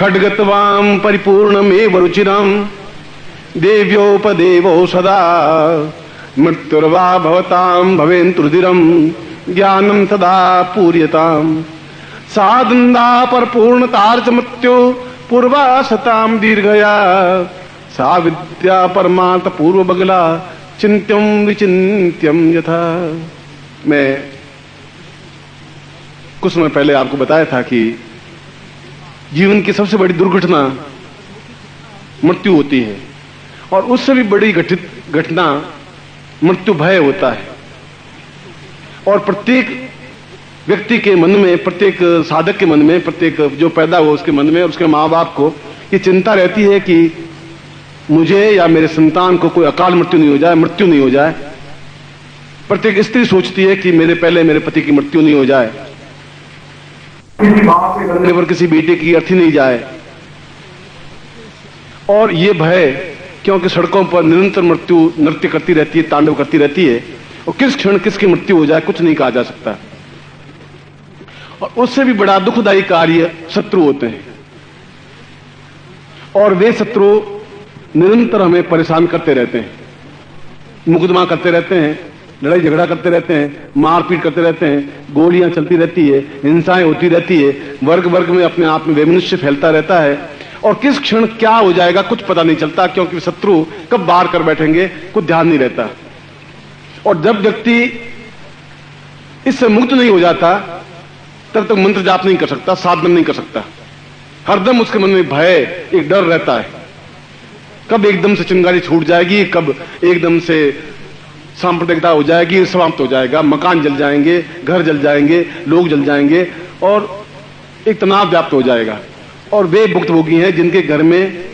खड्गत्वां परिपूर्णमेव रुचिरां देव्योपदेवो सदा मृत्युर्वा भवतां भवेन्तुर्दिरं ज्ञानं सदा पूर्यतां साधनदा परपूर्णतार्च मृत्यु पूर्वा सतां दीर्घया सा विद्या परमार्थ पूर्व बगला चिंत्यम विचिंत्यम यथा। मैं कुछ समय पहले आपको बताया था कि जीवन की सबसे बड़ी दुर्घटना मृत्यु होती है और उससे भी बड़ी घटना मृत्यु भय होता है। और प्रत्येक व्यक्ति के मन में, प्रत्येक साधक के मन में, प्रत्येक जो पैदा हो उसके मन में और उसके माँ बाप को ये चिंता रहती है कि मुझे या मेरे संतान को कोई अकाल मृत्यु नहीं हो जाए, मृत्यु नहीं हो जाए। प्रत्येक स्त्री सोचती है कि मेरे पहले मेरे पति की मृत्यु नहीं हो जाए, किसी बाप के कंधे पर किसी बेटे की अर्थी नहीं जाए। और ये भय, क्योंकि सड़कों पर निरंतर मृत्यु नृत्य करती रहती है, तांडव करती रहती है और किस क्षण किसकी मृत्यु हो जाए कुछ नहीं कहा जा सकता। और उससे भी बड़ा दुखदायी कार्य शत्रु होते हैं और वे शत्रु निरंतर हमें परेशान करते रहते हैं, मुकदमा करते रहते हैं, लड़ाई झगड़ा करते रहते हैं, मारपीट करते रहते हैं, गोलियां चलती रहती है, हिंसाएं होती रहती है, वर्ग वर्ग में अपने आप में वैमनस्य फैलता रहता है और किस क्षण क्या हो जाएगा कुछ पता नहीं चलता, क्योंकि शत्रु कब वार कर बैठेंगे कुछ ध्यान नहीं रहता। और जब व्यक्ति इससे मुक्त नहीं हो जाता तब तक मंत्र जाप नहीं कर सकता, साधना नहीं कर सकता। हरदम उसके मन में भय, एक डर रहता है, कब एकदम से चिंगारी छूट जाएगी, कब एकदम से सांप्रदायिकता हो जाएगी, समाप्त हो जाएगा, मकान जल जाएंगे, घर जल जाएंगे, लोग जल जाएंगे और एक तनाव व्याप्त हो जाएगा। और वे भुक्तभोगी हैं जिनके घर में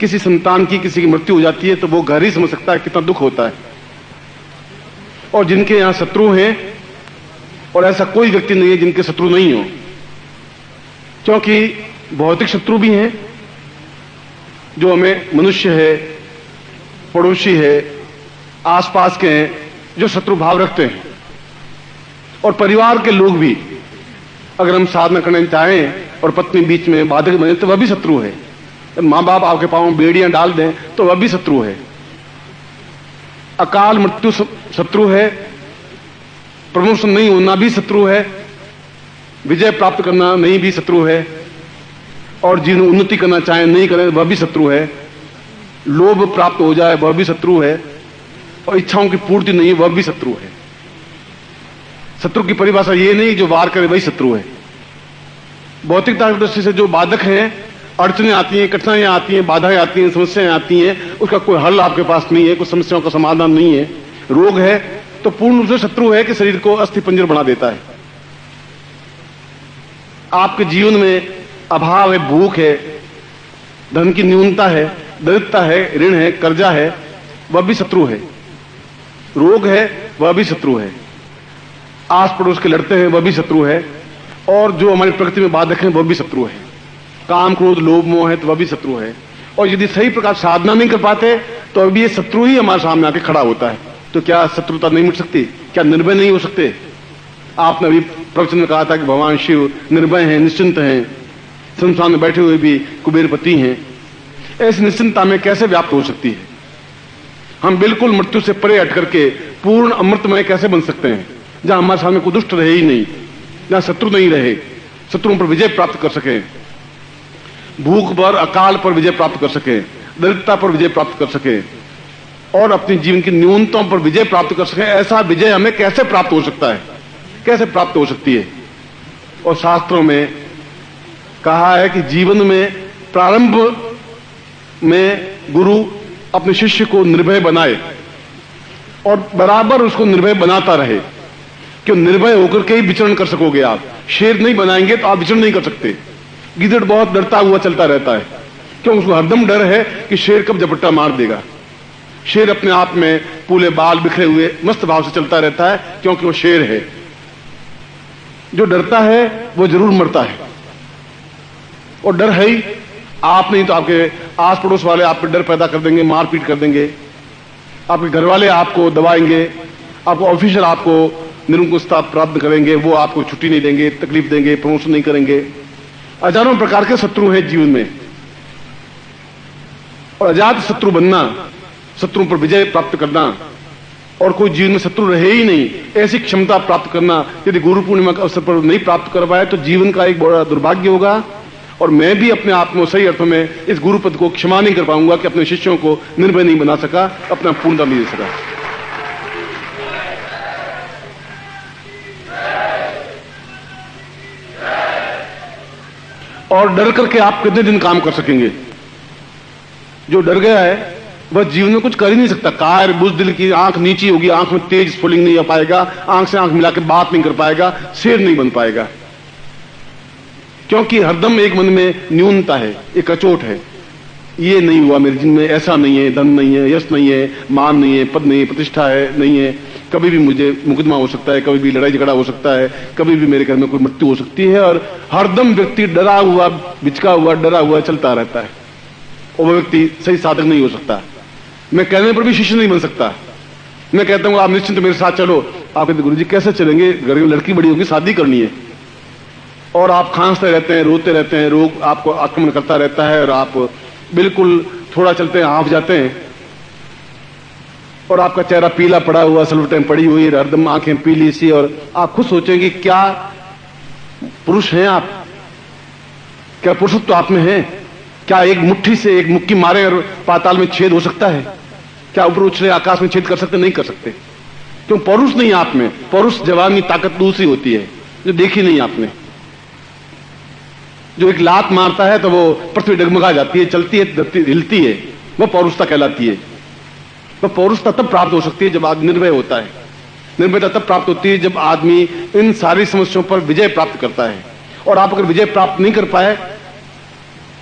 किसी संतान की, किसी की मृत्यु हो जाती है तो वो घर ही समझ सकता है कितना दुख होता है। और जिनके यहां शत्रु हैं, और ऐसा कोई व्यक्ति नहीं है जिनके शत्रु नहीं हो, क्योंकि भौतिक शत्रु भी हैं जो हमें मनुष्य है, पड़ोसी है, आसपास के हैं जो शत्रु भाव रखते हैं। और परिवार के लोग भी, अगर हम साधना करना चाहें और पत्नी बीच में बाधक बने तो वह भी शत्रु है। मां बाप आपके पांव में बेड़ियां डाल दें तो वह भी शत्रु है। अकाल मृत्यु शत्रु है, प्रमोशन नहीं होना भी शत्रु है, विजय प्राप्त करना नहीं भी शत्रु है, और जिन उन्नति करना चाहें नहीं करें वह भी शत्रु है, लोभ प्राप्त हो जाए वह भी शत्रु है, और इच्छाओं की पूर्ति नहीं वह भी शत्रु है। शत्रु की परिभाषा ये नहीं जो वार करे वही शत्रु है। भौतिकता की दृष्टि से जो बाधक हैं, अड़चनें आती हैं, कठिनाइयां आती हैं, बाधाएं आती हैं, समस्याएं आती हैं, उसका कोई हल आपके पास नहीं है, कुछ समस्याओं का समाधान नहीं है, रोग है, तो पूर्ण रूप से शत्रु है कि शरीर को अस्थि पंजर बना देता है। आपके जीवन में अभाव है, भूख है, धन की न्यूनता है, दरिद्रता है, ऋण है, कर्जा है, वह भी शत्रु है। रोग है वह भी शत्रु है। आस पड़ोस के लड़ते हैं वह भी शत्रु है। और जो हमारी प्रकृति में बाधक हैं वह भी शत्रु है। काम क्रोध लोभ मोह है तो वह भी शत्रु है। और यदि सही प्रकार साधना नहीं कर पाते तो अभी ये शत्रु ही हमारे सामने आके खड़ा होता है। तो क्या शत्रुता नहीं मिट सकती? क्या निर्भय नहीं हो सकते? आपने अभी प्रवचन में कहा था कि भगवान शिव निर्भय हैं, निश्चिंत हैं, संसार में बैठे हुए भी कुबेरपति हैं। ऐसी निश्चिंतता में कैसे व्याप्त हो सकती है? हम बिल्कुल मृत्यु से परे हट करके पूर्ण अमृतमय कैसे बन सकते हैं, जहां हमारे सामने कोई दुष्ट रहे ही नहीं, जहां शत्रु नहीं रहे, शत्रुओं पर विजय प्राप्त कर सके, भूख पर, अकाल पर विजय प्राप्त कर सके, दरिद्रता पर विजय प्राप्त कर सके और अपने जीवन की न्यूनताओं पर विजय प्राप्त कर सके। ऐसा विजय हमें कैसे प्राप्त हो सकता है, कैसे प्राप्त हो सकती है? और शास्त्रों में कहा है कि जीवन में प्रारंभ में गुरु अपने शिष्य को निर्भय बनाए और बराबर उसको निर्भय बनाता रहे, क्यों निर्भय होकर के ही विचरण कर सकोगे आप। शेर नहीं बनाएंगे तो आप विचरण नहीं कर सकते। गिदड़ बहुत डरता हुआ चलता रहता है, क्यों? उसको हरदम डर है कि शेर कब झपट्टा मार देगा। शेर अपने आप में पूरे बाल बिखरे हुए मस्त भाव से चलता रहता है, क्योंकि वो शेर है। जो डरता है वो जरूर मरता है, और डर है ही। आप नहीं तो आपके आस पड़ोस वाले आप पर डर पैदा कर देंगे, मारपीट कर देंगे, आपके घर वाले आपको दबाएंगे, आपको ऑफिसर आपको निरंकुशता प्राप्त करेंगे, वो आपको छुट्टी नहीं देंगे, तकलीफ देंगे, प्रमोशन नहीं करेंगे, हजारों प्रकार के शत्रु हैं जीवन में, और अजात शत्रु बनना, शत्रुओं पर विजय प्राप्त करना, और कोई जीवन में शत्रु रहे ही नहीं, ऐसी क्षमता प्राप्त करना यदि गुरु पूर्णिमा के अवसर पर नहीं प्राप्त कर पाए तो जीवन का एक बड़ा दुर्भाग्य होगा। और मैं भी अपने आप में सही अर्थों में इस गुरु पद को क्षमा नहीं कर पाऊंगा कि अपने शिष्यों को निर्भय नहीं बना सका, अपना पूर्णता नहीं दे सका। और डर करके आप कितने दिन काम कर सकेंगे? जो डर गया है वह जीवन में कुछ कर ही नहीं सकता। कार बुज़दिल की आंख नीची होगी, आंख में तेज स्फुलिंग नहीं आ पाएगा, आंख से आंख मिला के बात नहीं कर पाएगा, शेर नहीं बन पाएगा, क्योंकि हरदम एक मन में न्यूनता है, एक अचोट है। ये नहीं हुआ मेरे जीवन में, ऐसा नहीं है, धन नहीं है, यश नहीं है, मान नहीं है, पद नहीं है, प्रतिष्ठा है नहीं है, कभी भी मुझे मुकदमा हो सकता है, कभी भी लड़ाई झगड़ा हो सकता है, कभी भी मेरे घर में कोई मृत्यु हो सकती है। और हरदम व्यक्ति डरा हुआ, बिचका हुआ, डरा हुआ चलता रहता है, और वह व्यक्ति सही साधक नहीं हो सकता। मैं कहने पर भी शिष्य नहीं बन सकता। मैं कहता हूं आप निश्चिंत मेरे साथ चलो, आप कहते गुरु जी कैसे चलेंगे, घर में लड़की बड़ी होगी, शादी करनी है, और आप खांसते रहते हैं, रोते रहते हैं, रोग आपको आक्रमण करता रहता है, और आप बिल्कुल थोड़ा चलते हैं हाफ जाते हैं, और आपका चेहरा पीला पड़ा हुआ, सलवटें पड़ी हुई, हरदम आंखें पीली सी, और आप खुद सोचेंगे क्या पुरुष हैं आप, क्या पुरुषत्व तो आप में है? क्या एक मुट्ठी से एक मुक्की मारे और पाताल में छेद हो सकता है? क्या ऊपर उछले आकाश में छेद कर सकते? नहीं कर सकते, क्यों? पौरुष नहीं आप में। पौरुष जवानी ताकत दूसरी होती है जो देखी नहीं आपने। जो एक लात मारता है तो वो पृथ्वी डगमगा जाती है, चलती है, धरती हिलती है, वह पौरुषता कहलाती है। वह पौरुषता तब प्राप्त हो सकती है जब आदमी निर्भय होता है। निर्भयता तब प्राप्त होती है जब आदमी इन सारी समस्याओं पर विजय प्राप्त करता है। और आप अगर विजय प्राप्त नहीं कर पाए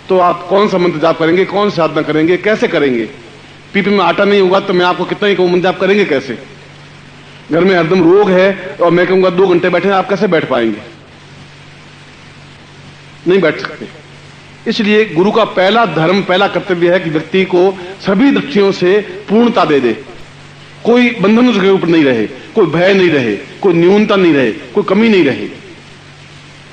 तो आप कौन सा मंत्र जाप करेंगे, कौन सी साधना करेंगे, कैसे करेंगे? पीपे में आटा नहीं होगा तो मैं आपको कितना ही कहूं मंत्र जाप करेंगे कैसे? घर में हरदम रोग है और मैं कहूंगा 2 घंटे बैठे, आप कैसे बैठ पाएंगे? नहीं बैठ सकते। इसलिए गुरु का पहला धर्म, पहला कर्तव्य है कि व्यक्ति को सभी दृष्टियों से पूर्णता दे दे। कोई बंधन उसके ऊपर नहीं रहे, कोई भय नहीं रहे, कोई न्यूनता नहीं रहे, कोई कमी नहीं रहे।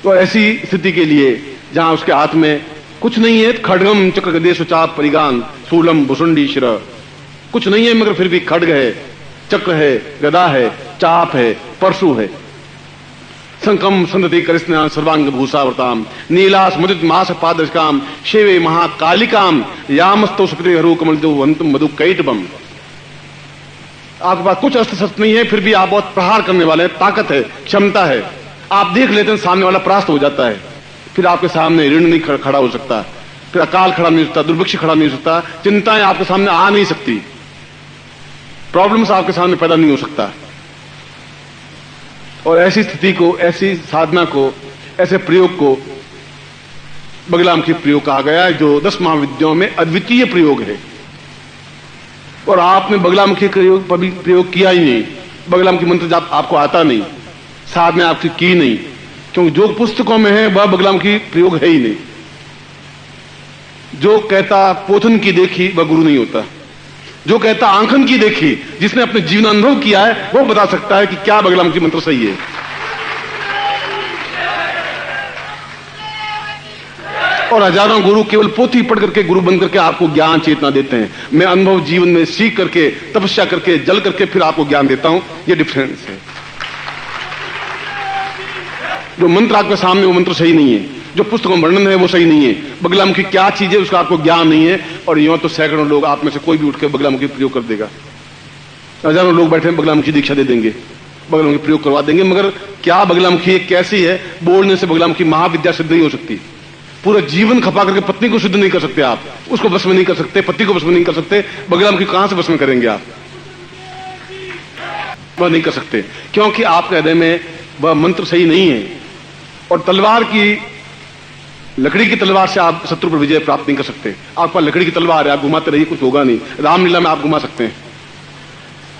तो ऐसी स्थिति के लिए जहां उसके हाथ में कुछ नहीं है, खड्गम चक्र गदेश चाप परिगान शूलम भुसुंडी शिर, कुछ नहीं है मगर फिर भी खड्ग है, चक्र है, गदा है, चाप है, परशु है। संकम संदति करिस्ना सर्वांग भूषावताम नीलास मुदित मास पादर्शकाम शेवे महाकालिकाम यामस्तो सुकृति हरू कमल जो वंतुम मधु कैटबम। आपके पास कुछ अस्त्र शस्त्र नहीं है, फिर भी आप बहुत प्रहार करने वाले हैं, ताकत है, क्षमता है। आप देख लेते हैं सामने वाला परास्त हो जाता है, फिर आपके सामने ऋण नहीं खड़ा हो सकता, फिर अकाल खड़ा नहीं हो सकता, दुर्भिक्ष खड़ा नहीं हो सकता, चिंताएं आपके सामने आ नहीं सकती, प्रॉब्लम्स आपके सामने पैदा नहीं हो सकता। और ऐसी स्थिति को, ऐसी साधना को, ऐसे प्रयोग को बगलामुखी प्रयोग कहा गया है, जो 10 महाविद्याओं में अद्वितीय प्रयोग है। और आपने बगलामुखी प्रयोग किया ही नहीं, बगलामुखी मंत्र जाप आपको आता नहीं, साधना आपकी की नहीं, क्योंकि जो पुस्तकों में है वह बगलामुखी प्रयोग है ही नहीं। जो कहता पोथन की देखी वह गुरु नहीं होता। जो कहता आंखन की देखी, जिसने अपने जीवन अनुभव किया है वो बता सकता है कि क्या बगलामुखी मंत्र सही है। और हजारों गुरु केवल पोथी पढ़ करके गुरु बन करके आपको ज्ञान चेतना देते हैं। मैं अनुभव जीवन में सीख करके, तपस्या करके, जल करके फिर आपको ज्ञान देता हूं। ये डिफरेंस है। जो मंत्र आपके सामने वो मंत्र सही नहीं है, जो पुस्तकों में वर्णन है वो सही नहीं है। बगलामुखी क्या चीज है उसका आपको ज्ञान नहीं है। और यूं तो सैकड़ों लोग, आप में से कोई भी उठ के बगलामुखी प्रयोग कर देगा। हजारों लोग बैठे बगलामुखी दीक्षा दे देंगे, बगलामुखी प्रयोग करवा देंगे, मगर क्या बगलामुखी कैसी है? बोलने से बगलामुखी महाविद्या सिद्ध नहीं हो सकती। पूरा जीवन खपा करके पत्नी को सिद्ध नहीं कर सकते आप, उसको बस में नहीं कर सकते, पति को बस में नहीं कर सकते, बगलामुखी कहां से बस में करेंगे आप? वह नहीं कर सकते, क्योंकि आपके हृदय में वह मंत्र सही नहीं है। और तलवार की, लकड़ी की तलवार से आप शत्रु पर विजय प्राप्त नहीं कर सकते। आपके पास लकड़ी की तलवार है, आप घुमाते रहिए, कुछ होगा नहीं। रामलीला में आप घुमा सकते हैं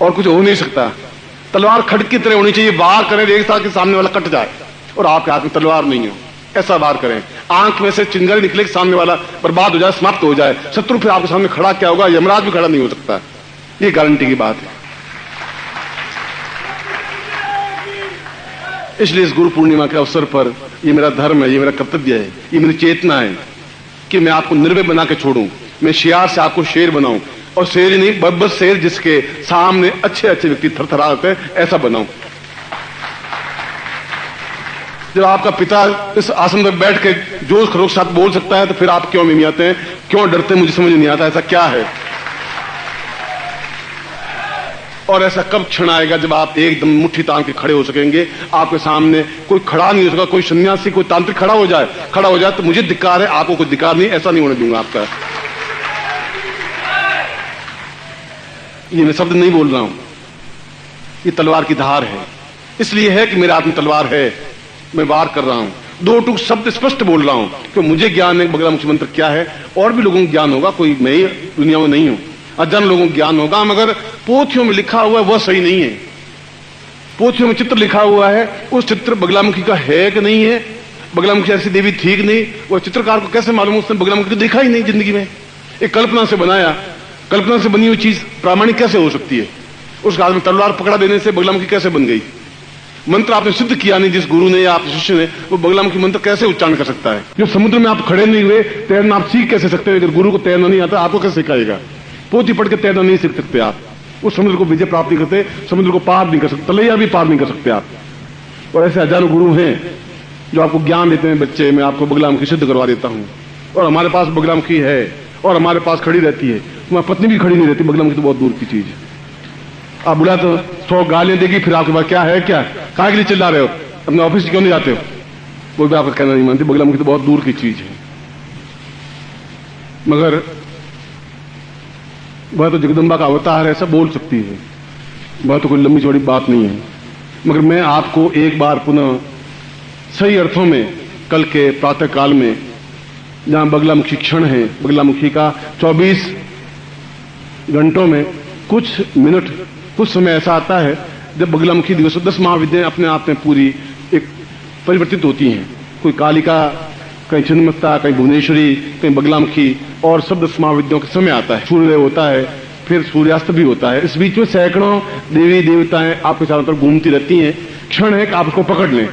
और कुछ हो नहीं सकता। तलवार खड्ग की तरह होनी चाहिए, वार करें एक साथ कि सामने वाला कट जाए, और आपके हाथ में तलवार नहीं हो, ऐसा वार करें। आंख में से चिंगारी निकले कि सामने वाला बर्बाद हो जाए, समाप्त हो जाए। शत्रु फिर आपके सामने खड़ा क्या होगा? यमराज भी खड़ा नहीं हो सकता। ये गारंटी की बात है। इसलिए इस गुरु पूर्णिमा के अवसर पर ये मेरा धर्म है, ये मेरा कर्तव्य है, ये मेरी चेतना है कि मैं आपको निर्भय बना के छोड़ूं, मैं शियार से आपको शेर बनाऊं, और शेर ही नहीं, बस शेर जिसके सामने अच्छे अच्छे व्यक्ति थरथराते हैं, ऐसा बनाऊं। जब आपका पिता इस आसन पर बैठ के जोश खरोश साथ बोल सकता है तो फिर आप क्यों मिमियाते हैं, क्यों डरते हैं? मुझे समझ नहीं आता ऐसा क्या है। और ऐसा कब क्षण आएगा जब आप एकदम मुट्ठी तान के खड़े हो सकेंगे? आपके सामने कोई खड़ा नहीं हो सका, कोई सन्यासी, कोई तांत्रिक खड़ा हो जाए तो मुझे धिक्कार है, आपको कोई धिक्कार नहीं, ऐसा नहीं होने दूंगा आपका। ये मैं शब्द नहीं बोल रहा हूं, ये तलवार की धार है, इसलिए है कि मेरे हाथ में तलवार है, मैं वार कर रहा हूं। दो टूक शब्द स्पष्ट बोल रहा हूं कि मुझे ज्ञान है बगलामुखी मंत्र क्या है, और भी लोगों को ज्ञान होगा, कोई मैं ही दुनिया में नहीं हूं। अजान लोगों को ज्ञान होगा, मगर पोथियों में लिखा हुआ है वह सही नहीं है। पोथियों में चित्र लिखा हुआ है, उस चित्र बगलामुखी का है कि नहीं है, बगलामुखी ऐसी देवी थी कि नहीं, वो चित्रकार को कैसे मालूम? उसने बगलामुखी को देखा ही नहीं जिंदगी में, एक कल्पना से बनाया। कल्पना से बनी हुई चीज प्रामाणिक कैसे हो सकती है? उस हाथ में तलवार पकड़ा देने से बगलामुखी कैसे बन गई? मंत्र आपने सिद्ध किया नहीं, जिस गुरु ने या आप शिष्य ने, वो बगलामुखी मंत्र कैसे उच्चारण कर सकता है? जो समुद्र में आप खड़े नहीं हुए, तैरना आप सीख कैसे सकते हैं? अगर गुरु को तैरना नहीं आता, आपको कैसे सिखाएगा? पोथी पढ़ के तैरना नहीं सीख सकते आप, उस समुद्र को विजय प्राप्त नहीं करते, समुद्र को पार नहीं कर सकते, तलैया भी पार नहीं कर सकते आप। और ऐसे हजारों गुरु हैं जो आपको ज्ञान देते हैं। बच्चे, मैं आपको बगलामुखी सिद्ध करवा देता हूं, और हमारे पास बगलामुखी है, और हमारे पास खड़ी रहती है। तुम्हारी पत्नी भी खड़ी नहीं रहती, बगलामुखी तो बहुत दूर की चीज है। आप बुला तो 100 गालियां देगी, फिर आपके पास क्या है, क्या कहाँ के लिए चिल्ला रहे हो, अपने ऑफिस क्यों नहीं जाते हो, वो भी आपका कहना नहीं मानती। बगलामुखी तो बहुत दूर की चीज है, मगर वह तो जगदम्बा का अवतार है, ऐसा बोल सकती है, वह तो कोई लंबी चौड़ी बात नहीं है। मगर मैं आपको एक बार पुनः सही अर्थों में कल के प्रातः काल में, जहां बगलामुखी क्षण है, बगलामुखी का 24 घंटों में कुछ मिनट, कुछ समय ऐसा आता है जब बगलामुखी दिवस 10 महाविद्याएं अपने आप में पूरी एक परिवर्तित होती हैं। कोई कालिका, कहीं छिन्नमस्ता, कहीं भुवनेश्वरी, कहीं बगलामुखी, और सब 10 महाविद्याओं का समय आता है। सूर्योदय होता है, फिर सूर्यास्त भी होता है। इस बीच में सैकड़ों देवी देवताएं आपके चारों तरफ घूमती रहती हैं। क्षण है कि आप उसको पकड़ लें।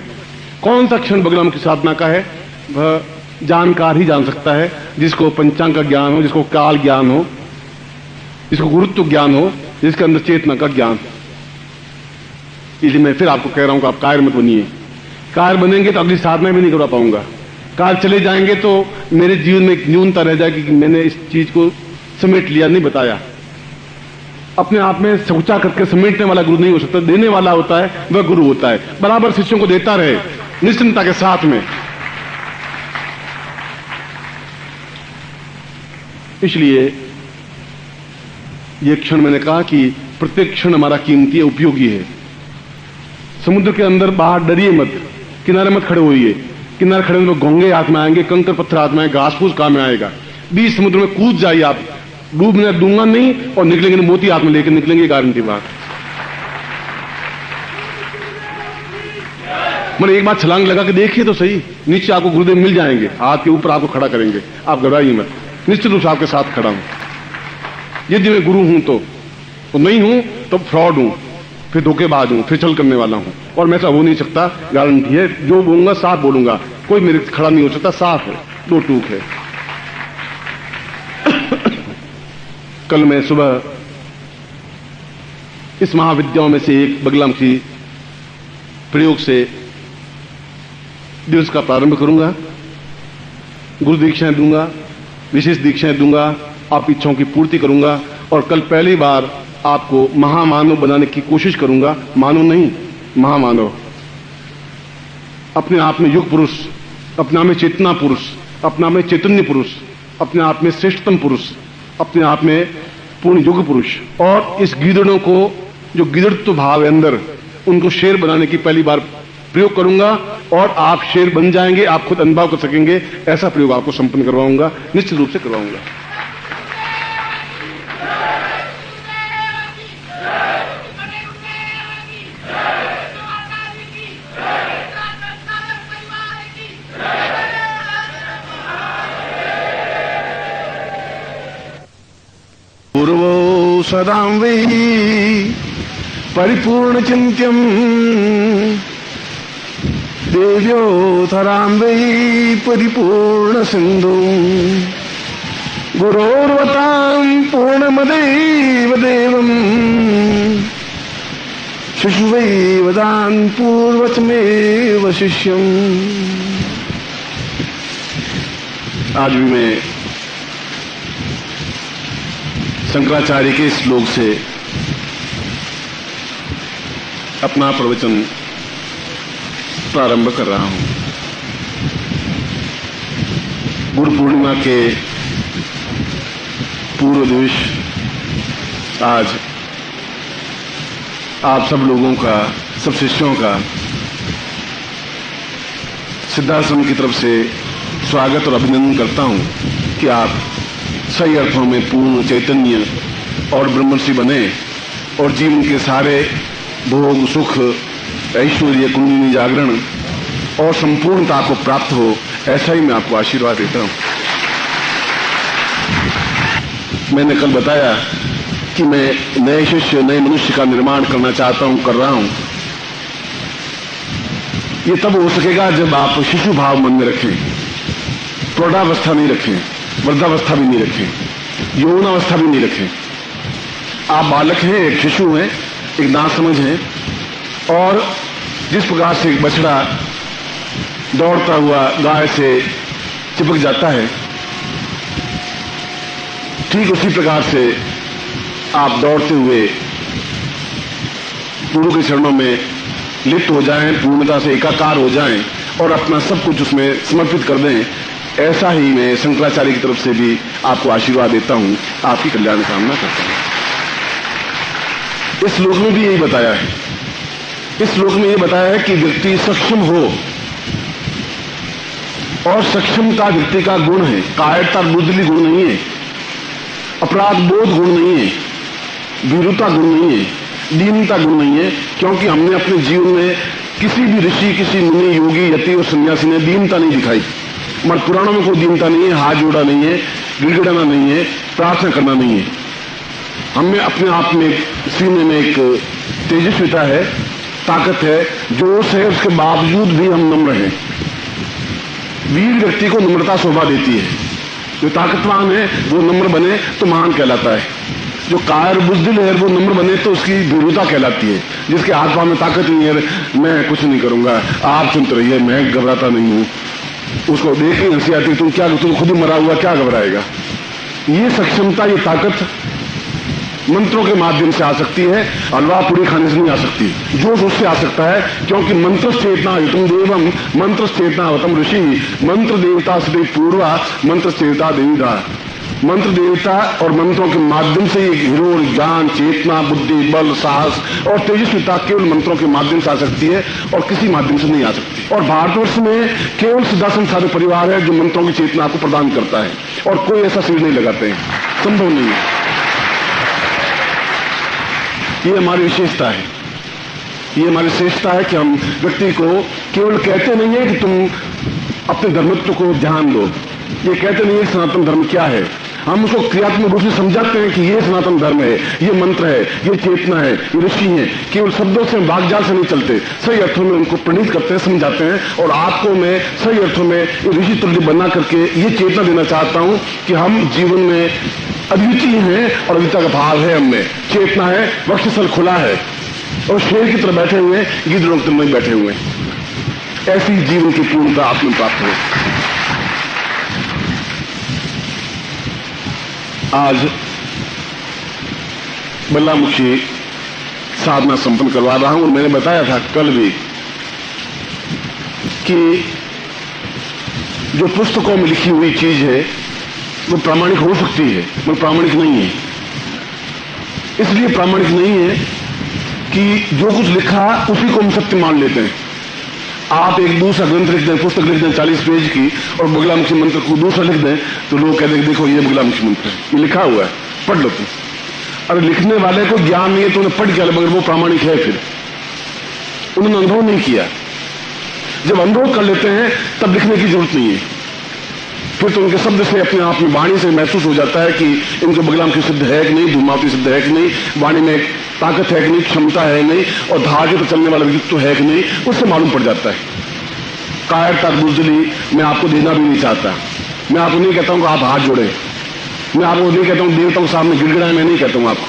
कौन सा क्षण बगलामुखी साधना का है, वह जानकार ही जान सकता है, जिसको पंचांग का ज्ञान हो, जिसको काल ज्ञान हो, जिसको गुरुत्व ज्ञान हो, जिसके अंदर चेतना का ज्ञान। इसलिए मैं फिर आपको कह रहा हूं कि आप कायर मत बनिए। कायर बनेंगे तो अगली साधना भी नहीं करवा पाऊंगा। कायर चले जाएंगे तो मेरे जीवन में एक न्यूनता रह जाएगी कि मैंने इस चीज को समेट लिया, नहीं बताया। अपने आप में सोचा करके समेटने वाला गुरु नहीं हो सकता, देने वाला होता है, वह गुरु होता है। बराबर शिष्यों को देता रहे निश्चिंतता के साथ में। इसलिए यह क्षण मैंने कहा कि प्रत्येक क्षण हमारा कीमती है, उपयोगी है। समुद्र के अंदर बाहर डरिए मत, किनारे मत खड़े होइए। किनारे खड़े होने घोंगे हाथ में आएंगे, कंकर पत्थर हाथ में आएंगे, घास फूस काम में आएगा। बीच समुद्र में कूद जाइए आप, डूबने दूंगा नहीं, और निकलेंगे मोती हाथ में लेकर निकलेंगे, गारंटी बात। मैंने एक बार छलांग लगा के देखिए तो सही, नीचे आपको गुरुदेव मिल जाएंगे, हाथ के ऊपर आपको खड़ा करेंगे, आप घबराइए मत, निश्चित रूप से आपके साथ खड़ा हूं। यदि मैं गुरु हूं तो नहीं हूं तो फ्रॉड हूं, फिर धोखेबाज हूं, फिर छल करने वाला हूं, और मैं ऐसा हो नहीं सकता, गारंटी है। जो बोलूंगा साफ बोलूंगा, कोई मेरे खड़ा नहीं हो सकता, साफ है, दो टूक है। कल मैं सुबह इस महाविद्याओं में से एक बगलामुखी प्रयोग से दिवस का प्रारंभ करूंगा। गुरु दीक्षाएं दूंगा, विशेष दीक्षाएं दूंगा, आप इच्छाओं की पूर्ति करूंगा, और कल पहली बार आपको महामानव बनाने की कोशिश करूंगा। मानव नहीं, महामानव। अपने आप में युग पुरुष, अपने आप में चेतना पुरुष, अपने आप में चैतन्य पुरुष, अपने आप में श्रेष्ठतम पुरुष, अपने आप में पूर्ण युग पुरुष। और इस गीदड़ों को, जो गिदड़त्व भाव है अंदर, उनको शेर बनाने की पहली बार प्रयोग करूंगा, और आप शेर बन जाएंगे, आप खुद अनुभव कर सकेंगे। ऐसा प्रयोग आपको संपन्न करवाऊंगा, निश्चित रूप से करवाऊंगा। पूर्वो सदां वै परिपूर्ण चिन्त्यम् देव्योऽथरां वै परिपूर्णसिन्धुम् गुरोर्वतां पूर्णमदेव देवम् शिशुवैवदान् पूर्वतमेव शिष्यम्। आज भी मैं शंकराचार्य के श्लोक से अपना प्रवचन प्रारंभ कर रहा हूं। गुरु पूर्णिमा के पूर्व दिवस आज आप सब लोगों का, सब शिष्यों का सिद्धाश्रम की तरफ से स्वागत और अभिनंदन करता हूं कि आप सही अर्थों में पूर्ण चैतन्य और ब्रह्मर्षि बने और जीवन के सारे भोग, सुख, ऐश्वर्य, कुंडली जागरण और संपूर्णता को प्राप्त हो, ऐसा ही मैं आपको आशीर्वाद देता हूं। मैंने कल बताया कि मैं नए शिष्य, नए मनुष्य का निर्माण करना चाहता हूं, कर रहा हूं। ये तब हो सकेगा जब आप शिशु भाव मन में रखें, प्रौढ़ावस्था नहीं रखें, वृद्धावस्था भी नहीं रखें, यौवनावस्था भी नहीं रखें। आप बालक हैं, एक शिशु हैं, एक नासमझ हैं, और जिस प्रकार से एक बछड़ा दौड़ता हुआ गाय से चिपक जाता है, ठीक उसी प्रकार से आप दौड़ते हुए गुरु के चरणों में लिप्त हो जाएं, पूर्णता से एकाकार हो जाएं और अपना सब कुछ उसमें समर्पित कर दें। ऐसा ही मैं शंकराचार्य की तरफ से भी आपको आशीर्वाद देता हूं, आपकी कल्याण कामना करता हूं। इस श्लोक में भी यही बताया है। इस श्लोक में यह बताया है कि व्यक्ति सक्षम हो, और सक्षमता व्यक्ति का गुण है, कायरता बुद्धि गुण नहीं है, अपराध बोध गुण नहीं है, भीरुता गुण नहीं है, दीनता गुण नहीं है। क्योंकि हमने अपने जीवन में किसी भी ऋषि, किसी मुनि, योगी, यति और सन्यासी ने दीनता नहीं दिखाई। मगर पुराणों में कोई दीनता नहीं है, हाथ जोड़ा नहीं है, गिड़गिड़ाना नहीं है, प्रार्थना करना नहीं है। हमें अपने आप में सीने में एक तेजस्विता है, ताकत है, जोश है, उसके बावजूद भी हम नम्र हैं। वीर व्यक्ति को नम्रता शोभा देती है। जो ताकतवान है वो नम्र बने तो महान कहलाता है। जो कायर बुज़दिल है वो नम्र बने तो उसकी भीरुता कहलाती है। जिसके हाथ पांव में ताकत नहीं है, मैं कुछ नहीं करूंगा, आप चुनते रहिए, मैं घबराता नहीं हूं, उसको देख के हंसी आती, तुम क्या, तुम खुद ही मरा हुआ, क्या घबराएगा। ये सक्षमता, ये ताकत मंत्रों के माध्यम से आ सकती है, हलवा पूरी खाने से नहीं आ सकती। जोश उससे आ सकता है, क्योंकि मंत्र चेतना युतम देवम, मंत्र चेतना हतम ऋषि, मंत्र देवता से पूर्वा, मंत्र चेता देविधा। मंत्र देवता और मंत्रों के माध्यम से ये हिरोण, ज्ञान, चेतना, बुद्धि, बल, साहस और तेजस्विता केवल मंत्रों के माध्यम से आ सकती है और किसी माध्यम से नहीं आ सकती। और भारतवर्ष में केवल सिद्धाश्रम साधु परिवार है जो मंत्रों की चेतना को प्रदान करता है, और कोई ऐसा सिर नहीं लगाते हैं, संभव नहीं है। ये हमारी विशेषता है, ये हमारी श्रेष्ठता है कि हम व्यक्ति को केवल कहते नहीं है कि तुम अपने धर्मत्व को ध्यान दो, ये कहते नहीं है सनातन धर्म क्या है। हम उसको क्रियात्मक रूप से समझाते हैं कि ये सनातन धर्म है, ये मंत्र है, ये चेतना है, ये ऋषि है। केवल शब्दों से, वाकजाल से नहीं चलते, सही अर्थों में उनको प्रणीत करते हैं, समझाते हैं। और आपको मैं सही अर्थों में ऋषि तुल्य बना करके ये चेतना देना चाहता हूं कि हम जीवन में अद्वितीय हैं और अद्विता का भाव है, हमें चेतना है, वक्षस्थल खुला है और शेर की तरह बैठे हुए, गिद्धड़ों की तरह बैठे हुए। ऐसी जीवन की पूर्णता आप में प्राप्त हो। आज बल्लामुखी साधना संपन्न करवा रहा हूं, और मैंने बताया था कल भी कि जो पुस्तकों में लिखी हुई चीज है वो प्रामाणिक हो सकती है, मगर प्रामाणिक नहीं है। इसलिए प्रामाणिक नहीं है कि जो कुछ लिखा उसी को हम सत्य मान लेते हैं। आप एक दूसरा ग्रंथ लिख दें, पुस्तक लिख दें 40 पेज की, और बगलामुखी मंत्र को दूसरा लिख दें, तो लोग कहते हैं देखो ये बगलामुखी मंत्र है, ये लिखा हुआ है, पढ़ लो तुम। अगर लिखने वाले को ज्ञान नहीं है तो उन्हें पढ़ क्या, मगर वो प्रामाणिक है, फिर उन्होंने अनुभव नहीं किया। जब अनुभव कर लेते हैं तब लिखने की जरूरत नहीं है। फिर तो उनके शब्द से, अपने आप में वाणी से महसूस हो जाता है कि इनको बगलामुखी सिद्ध है कि नहीं, धूमावती सिद्ध है कि नहीं, वाणी में ताकत है कि नहीं, क्षमता है नहीं, और धागे पर चलने वाला व्यक्तित्व है कि नहीं, उससे मालूम पड़ जाता है। कायरता, बुज़दिली मैं आपको देना भी नहीं चाहता। मैं आपको नहीं कहता हूं कि आप हाथ जोड़े, मैं आपको नहीं कहता हूं देवताओं के सामने गिड़गिड़ाएं, मैं नहीं कहता हूं आपको।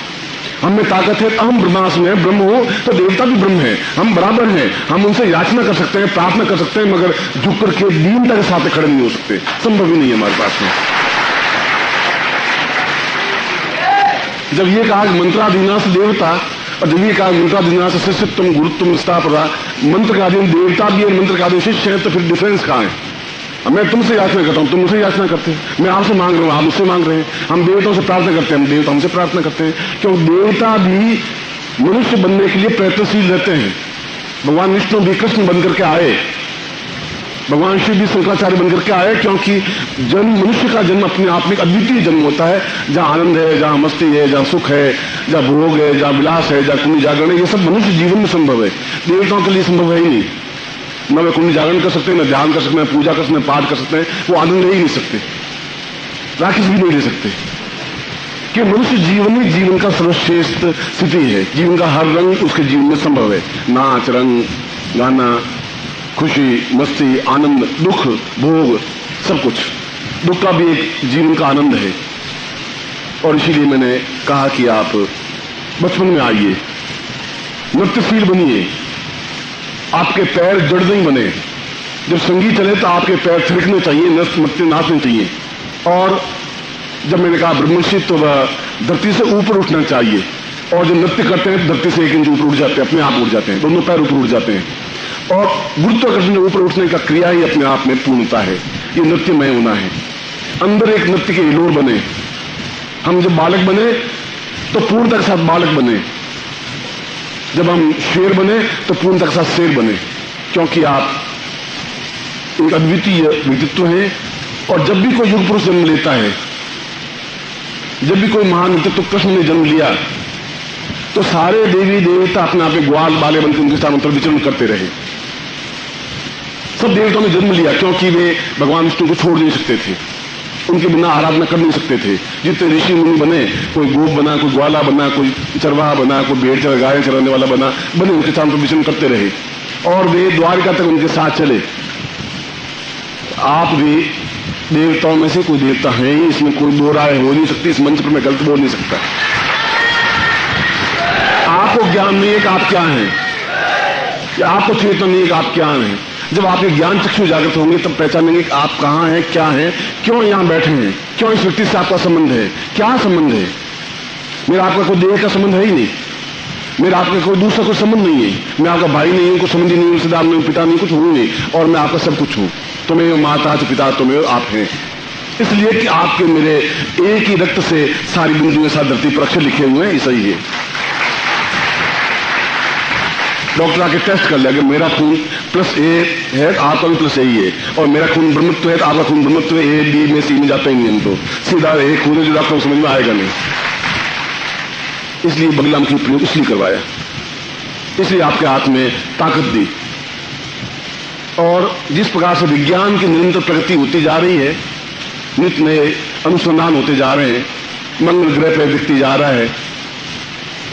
हम में ताकत है, अहम ब्रह्मास्म है, ब्रह्म हो तो देवता भी ब्रह्म है, हम बराबर हैं। हम उनसे याचना कर सकते हैं, प्रार्थना कर सकते हैं, मगर झुक करके दीनता के साथ खड़े नहीं हो सकते, संभव ही नहीं है हमारे पास में। जब ये कहा मंत्राधीनास देवता, और जब ये कहा मंत्राधीनास शिष्यत्वम गुरुत्वम स्थापना, मंत्र का अधीन देवता भी है, मंत्र का अधीन शिष्य है, तो फिर डिफरेंस कहां है? अब मैं तुमसे याचना करता हूं, तुम मुझसे याचना करते हैं, मैं आपसे मांग रहा हूं, आप मुझसे मांग रहे हैं। हम देवताओं से प्रार्थना करते हैं, हम देवता हमसे प्रार्थना करते हैं, क्योंकि देवता भी मनुष्य बनने के लिए प्रयत्नशील रहते हैं। भगवान विष्णु भी कृष्ण बनकर के आए, भगवान शिव भी शंकराचार्य बनकर के आए, क्योंकि जन्म, मनुष्य का जन्म अपने आप में एक अद्वितीय जन्म होता है, जहां आनंद है, जहां मस्ती है, जहां सुख है, जहां भोग है, जहां विलास है, जहां कुंडी जागरण है, ये सब मनुष्य जीवन में संभव है, देवताओं के लिए संभव है ही नहीं। न वे कुंडी जागरण कर सकते हैं, न ध्यान कर सकते हैं, पूजा कर सकते हैं, पाठ कर सकते हैं, वो आनंद ले ही नहीं सकते, राक्षस भी नहीं ले सकते। कि मनुष्य जीवन ही जीवन का सर्वश्रेष्ठ स्थिति है, जीवन का हर रंग उसके जीवन में संभव है, नाच, रंग, गाना, खुशी, मस्ती, आनंद, दुख, भोग, सब कुछ। दुख का भी एक जीवन का आनंद है। और इसीलिए मैंने कहा कि आप बचपन में आइए, नृत्यशील बनिए, आपके पैर जड़ नहीं बने। जब संगीत चले तो आपके पैर थिरकने चाहिए, नृत्य नाचने चाहिए। और जब मैंने कहा ब्रह्मर्षि, तो वह धरती से ऊपर उठना चाहिए, और जब नृत्य करते हैं तो धरती से 1 इंच ऊपर उठ जाते हैं, अपने आप उठ जाते हैं, दोनों पैर ऊपर उठ जाते हैं। और गुरुत्वाकर्षण से ऊपर उठने का क्रिया ही अपने आप में पूर्णता है, ये नृत्यमय होना है। अंदर एक नृत्य के हिलोर बने। हम जब बालक बने तो पूर्णता के साथ बालक बने, जब हम शेर बने तो पूर्णता के साथ शेर बने, क्योंकि आप एक अद्वितीय व्यक्तित्व हैं। और जब भी कोई युग पुरुष जन्म लेता है, जब भी कोई महान व्यक्तित्व कृष्ण ने जन्म लिया, तो सारे देवी देवता अपने आप में ग्वाल बाले बनकर उनके साथ अंतर विचरण करते रहे। सब देवताओं ने जन्म लिया, क्योंकि वे भगवान विष्णु को छोड़ नहीं सकते थे, उनके बिना आराधना कर नहीं सकते थे। जितने ऋषि मुनि बने, कोई गोप बना, कोई ग्वाला बना, कोई चरवाहा बना, कोई भेड़ चर गाय चराने वाला बना, बने उनके साथ विचरण करते रहे, और वे द्वारिका तक उनके साथ चले। आप भी देवताओं में से कोई देवता है ही, इसमें कोई दो राय हो नहीं सकती, इस मंच पर मैं गलत बोल नहीं सकता। आपको ज्ञान नहीं है कि आप क्या हैं, आपको चेतना नहीं है कि आप क्या हैं। जब आपके ज्ञान चक्षु जागृत होंगे तब पहचानेंगे कि आप कहां हैं, क्या हैं, क्यों यहां बैठे हैं, क्यों इस व्यक्ति से आपका संबंध है, क्या संबंध है। मेरा आपका कोई देह का संबंध है ही नहीं, मेरा आपका कोई दूसरा कोई संबंध नहीं है। मैं आपका भाई नहीं हूं, कोई संबंधी नहीं हूं, रिश्तेदार नहीं हूं, पिता नहीं, कुछ हूं नहीं, और मैं आपका सब कुछ हूं। तुम्हें माता पिता तुम्हें आप हैं, इसलिए कि आपके मेरे एक ही रक्त से सारी बिंदुएं साथ धरती पर अक्षर लिखे हुए हैं, ऐसा ही है। डॉक्टर आके टेस्ट कर लिया कि मेरा खून +A है, आपका भी +A ही है, और मेरा खून ब्रह्मत्व है तो आपका खून ब्रह्मत्व है, A B में C में जाता ही नहीं, हम तो सीधा एक खून है जो डॉक्टर को समझ में आएगा नहीं। इसलिए बगलाम की प्रयोग इसलिए करवाया, इसलिए आपके हाथ में ताकत दी। और जिस प्रकार से विज्ञान की निरंतर प्रगति होती जा रही है, नित्य नए अनुसंधान होते जा रहे हैं, मंगल ग्रह पर दिखती जा रहा है,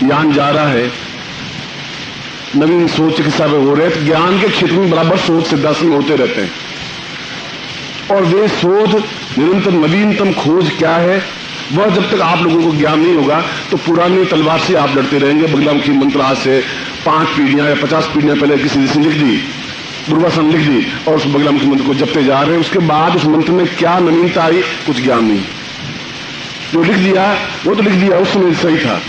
यान जा रहा है, नवीन सोच चिकित्सा में हो रहे हैं, ज्ञान के क्षेत्र में बराबर शोध सिद्धांत होते रहते हैं। और वे शोध निरंतर नवीनतम खोज क्या है, वह जब तक आप लोगों को ज्ञान नहीं होगा तो पुरानी तलवार से आप लड़ते रहेंगे। बगलामुखी मंत्र आज से 5 पीढ़ियां या 50 पीढ़ियां पहले किसी ऋषि लिख दी, दुर्वासन लिख दी, और उस बगलामुखी मंत्र को जपते जा रहे हैं। उसके बाद उस मंत्र में क्या नवीनता आई, कुछ ज्ञान नहीं। जो लिख दिया वो तो लिख दिया, उस समय सही था।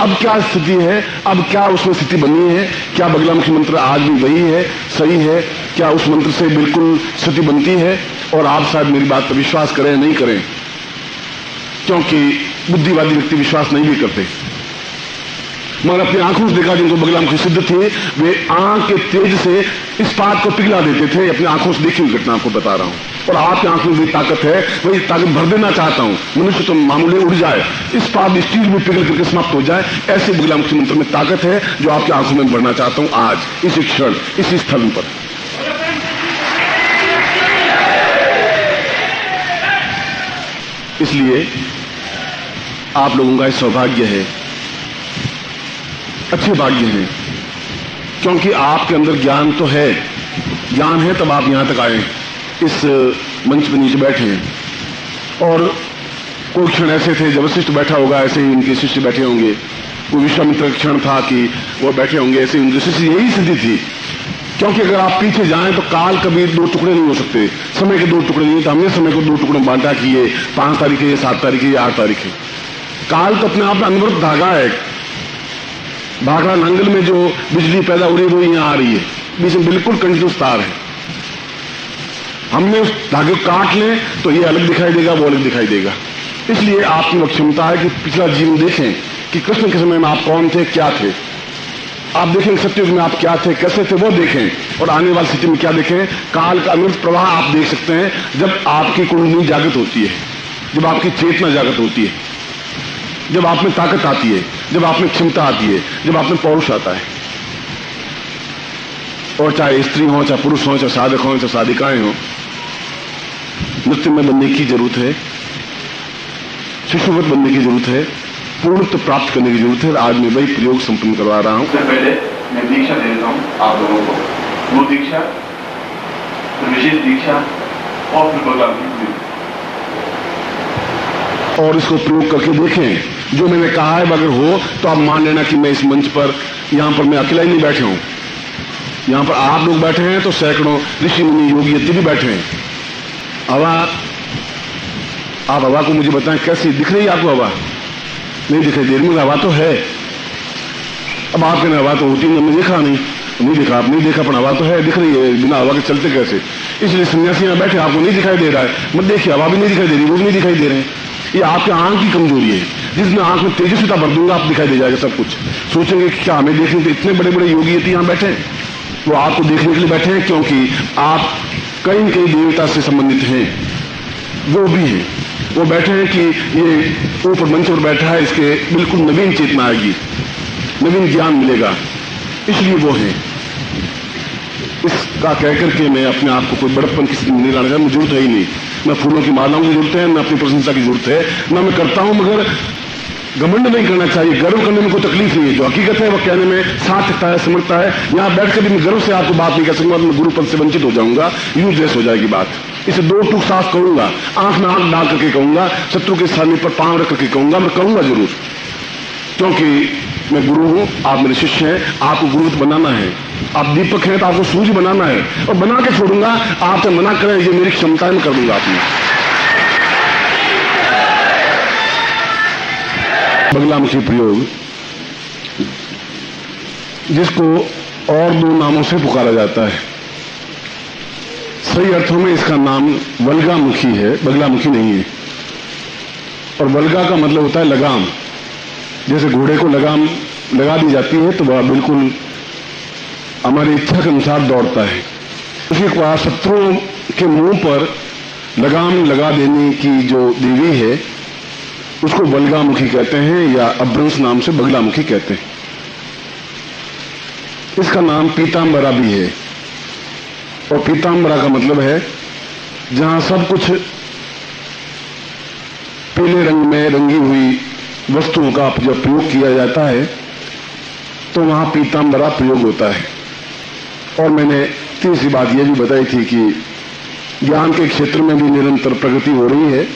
अब क्या स्थिति है, अब क्या उसमें स्थिति बनी है, क्या बगलामुखी मंत्र आज भी वही है, सही है, क्या उस मंत्र से बिल्कुल स्थिति बनती है। और आप शायद मेरी बात पर विश्वास करें नहीं करें, क्योंकि बुद्धिवादी व्यक्ति विश्वास नहीं भी करते, मगर अपनी आंखों से देखा जिनको बगलामुखी सिद्ध थे, वे आंख के तेज से इस बात को पिघला देते थे। अपनी आंखों से देखी हुई घटना आपको बता रहा हूं, और आपकी आंखों में भी ताकत है, वही ताकत भर देना चाहता हूं। मनुष्य तो मामूली उड़ जाए, इस पाप स्टील में पिघल करके समाप्त हो जाए, ऐसे बगलामुखी मंत्र में ताकत है जो आपकी आंखों में बढ़ना चाहता हूं आज, इसी क्षण, इसी स्थल पर। इसलिए आप लोगों का सौभाग्य है, अच्छे भाग्य हैं, क्योंकि आपके अंदर ज्ञान तो है, ज्ञान है तब आप यहाँ तक आए, इस मंच पर नीचे बैठे हैं। और कोई क्षण ऐसे थे जब वशिष्ठ बैठा होगा, ऐसे ही उनके शिष्य बैठे होंगे। कोई विश्वामित्र का क्षण था कि वो बैठे होंगे, ऐसे ही उनके शिष्य। यही स्थिति थी, क्योंकि अगर आप पीछे जाएं तो काल कभी दो टुकड़े नहीं हो सकते, समय के दो टुकड़े नहीं। तो हमने समय को दो टुकड़ों में बांटा कि ये 5 तारीख है, ये 7 तारीख है, ये 8 तारीख है। काल तो अपने आप में अनवरत धागा है। भाखड़ा नांगल में जो बिजली पैदा हो रही है वो यहाँ आ रही है, बीच में बिल्कुल कंटिन्यूस तार है। हमने उस धागे को काट लें तो ये अलग दिखाई देगा, वो अलग दिखाई देगा। इसलिए आपकी वो क्षमता है कि पिछला जीवन देखें कि कृष्ण के समय में आप कौन थे, क्या थे। आप देखें सत्ययुग में आप क्या थे, कैसे थे, वो देखें। और आने वाली स्थिति में क्या देखें, काल का अनंत प्रवाह आप देख सकते हैं जब आपकी कुंडली जागृत होती है, जब आपकी चेतना जागृत होती है, जब आप में ताकत आती है, जब आप में क्षमता आती है, जब आप में पौरुष आता है। और चाहे स्त्री हो, चाहे पुरुष हो, चाहे साधक हो, चाहे साधिकाएं हो, नृत्य में बनने की जरूरत है, शिशुवत बनने की जरूरत है, पूर्णत्व प्राप्त करने की जरूरत है। आज मैं वही प्रयोग संपन्न करवा रहा हूं। सबसे पहले मैं दीक्षा दे देता हूं आप लोगों को, गुरु दीक्षा, फिर विशेष दीक्षा और फिर बगला दीक्षा। और इसको प्रयोग करके देखें। जो मैंने कहा है अगर हो तो आप मान लेना कि मैं इस मंच पर, यहां पर मैं अकेला ही नहीं बैठे हूं, यहां पर आप लोग बैठे हैं तो सैकड़ों ऋषि मुनि योगी यति भी बैठे हैं। हवा, आप हवा को मुझे बताएं कैसी दिख रही है आपको? हवा नहीं दिखाई दे रही, हवा तो है। अब आप कहना हवा तो होती है, हमने देखा नहीं देखा, आप नहीं देखा, पर हवा तो है, दिख रही है। बिना हवा के चलते कैसे? इसलिए सन्यासी यहां बैठे, आपको नहीं दिखाई दे रहा है, मत देखिए, हवा भी नहीं दिखाई दे रही, वो भी नहीं दिखाई दे रहे हैं। ये आपके आंख की कमजोरी है। जिसमें आंख में तेजस्विता भर दूंगा आप दिखाई दे जाएगा सब कुछ। सोचेंगे कि क्या हमें देखने के इतने बड़े बड़े योगी यति यहां बैठे हैं? वो आपको देखने के लिए बैठे हैं क्योंकि आप कई कई देवता से संबंधित हैं। वो भी हैं, वो बैठे हैं कि ये ऊपर मंच पर बैठा है, इसके बिल्कुल नवीन चेतना आएगी, नवीन ज्ञान मिलेगा, इसलिए वो है। इसका कह करके मैं अपने आप को कोई बड़प्पन किसी में नहीं लाना चाहता, मुझे जरूरत है ही नहीं। न फूलों की मालाओं की जरूरत है, न अपनी प्रशंसा की जरूरत है, न मैं करता हूं, मगर घमंड नहीं करना चाहिए। गर्व करने में कोई तकलीफ नहीं है। जो हकीकत है वो कहने में सार्थकता है, समर्थता है। यहां बैठ कर भी मैं गर्व से आपको बात नहीं कर सकूंगा, मैं गुरु पद से वंचित हो जाऊंगा, यूजलेस हो जाएगी बात। इसे दो टूक साफ करूंगा, आंख में आंख डाल करके कहूंगा, शत्रु के सामने पर पांव रख करके कहूंगा, मैं कहूंगा जरूर, क्योंकि मैं गुरु हूं, आप मेरे शिष्य हैं, आपको गुरु बनाना है। आप दीपक हैं तो आपको सूर्य बनाना है, और बना के छोड़ूंगा। आपसे मना करें, ये मेरी क्षमता है, मैं कर दूंगा आपने। बगलामुखी प्रयोग, जिसको और दो नामों से पुकारा जाता है। सही अर्थों में इसका नाम वल्गामुखी है, बगलामुखी नहीं है। और वल्गा का मतलब होता है लगाम। जैसे घोड़े को लगाम लगा दी जाती है तो वह बिल्कुल हमारी इच्छा के अनुसार दौड़ता है। उसी को शत्रुओं के मुंह पर लगाम लगा देने की जो देवी है उसको वल्गामुखी कहते हैं, या अभ्रंश नाम से बगलामुखी कहते हैं। इसका नाम पीतांबरा भी है। और पीतांबरा का मतलब है जहां सब कुछ पीले रंग में रंगी हुई वस्तुओं का जब प्रयोग किया जाता है तो वहां पीतांबरा प्रयोग होता है। और मैंने तीसरी बात यह भी बताई थी कि ज्ञान के क्षेत्र में भी निरंतर प्रगति हो रही है,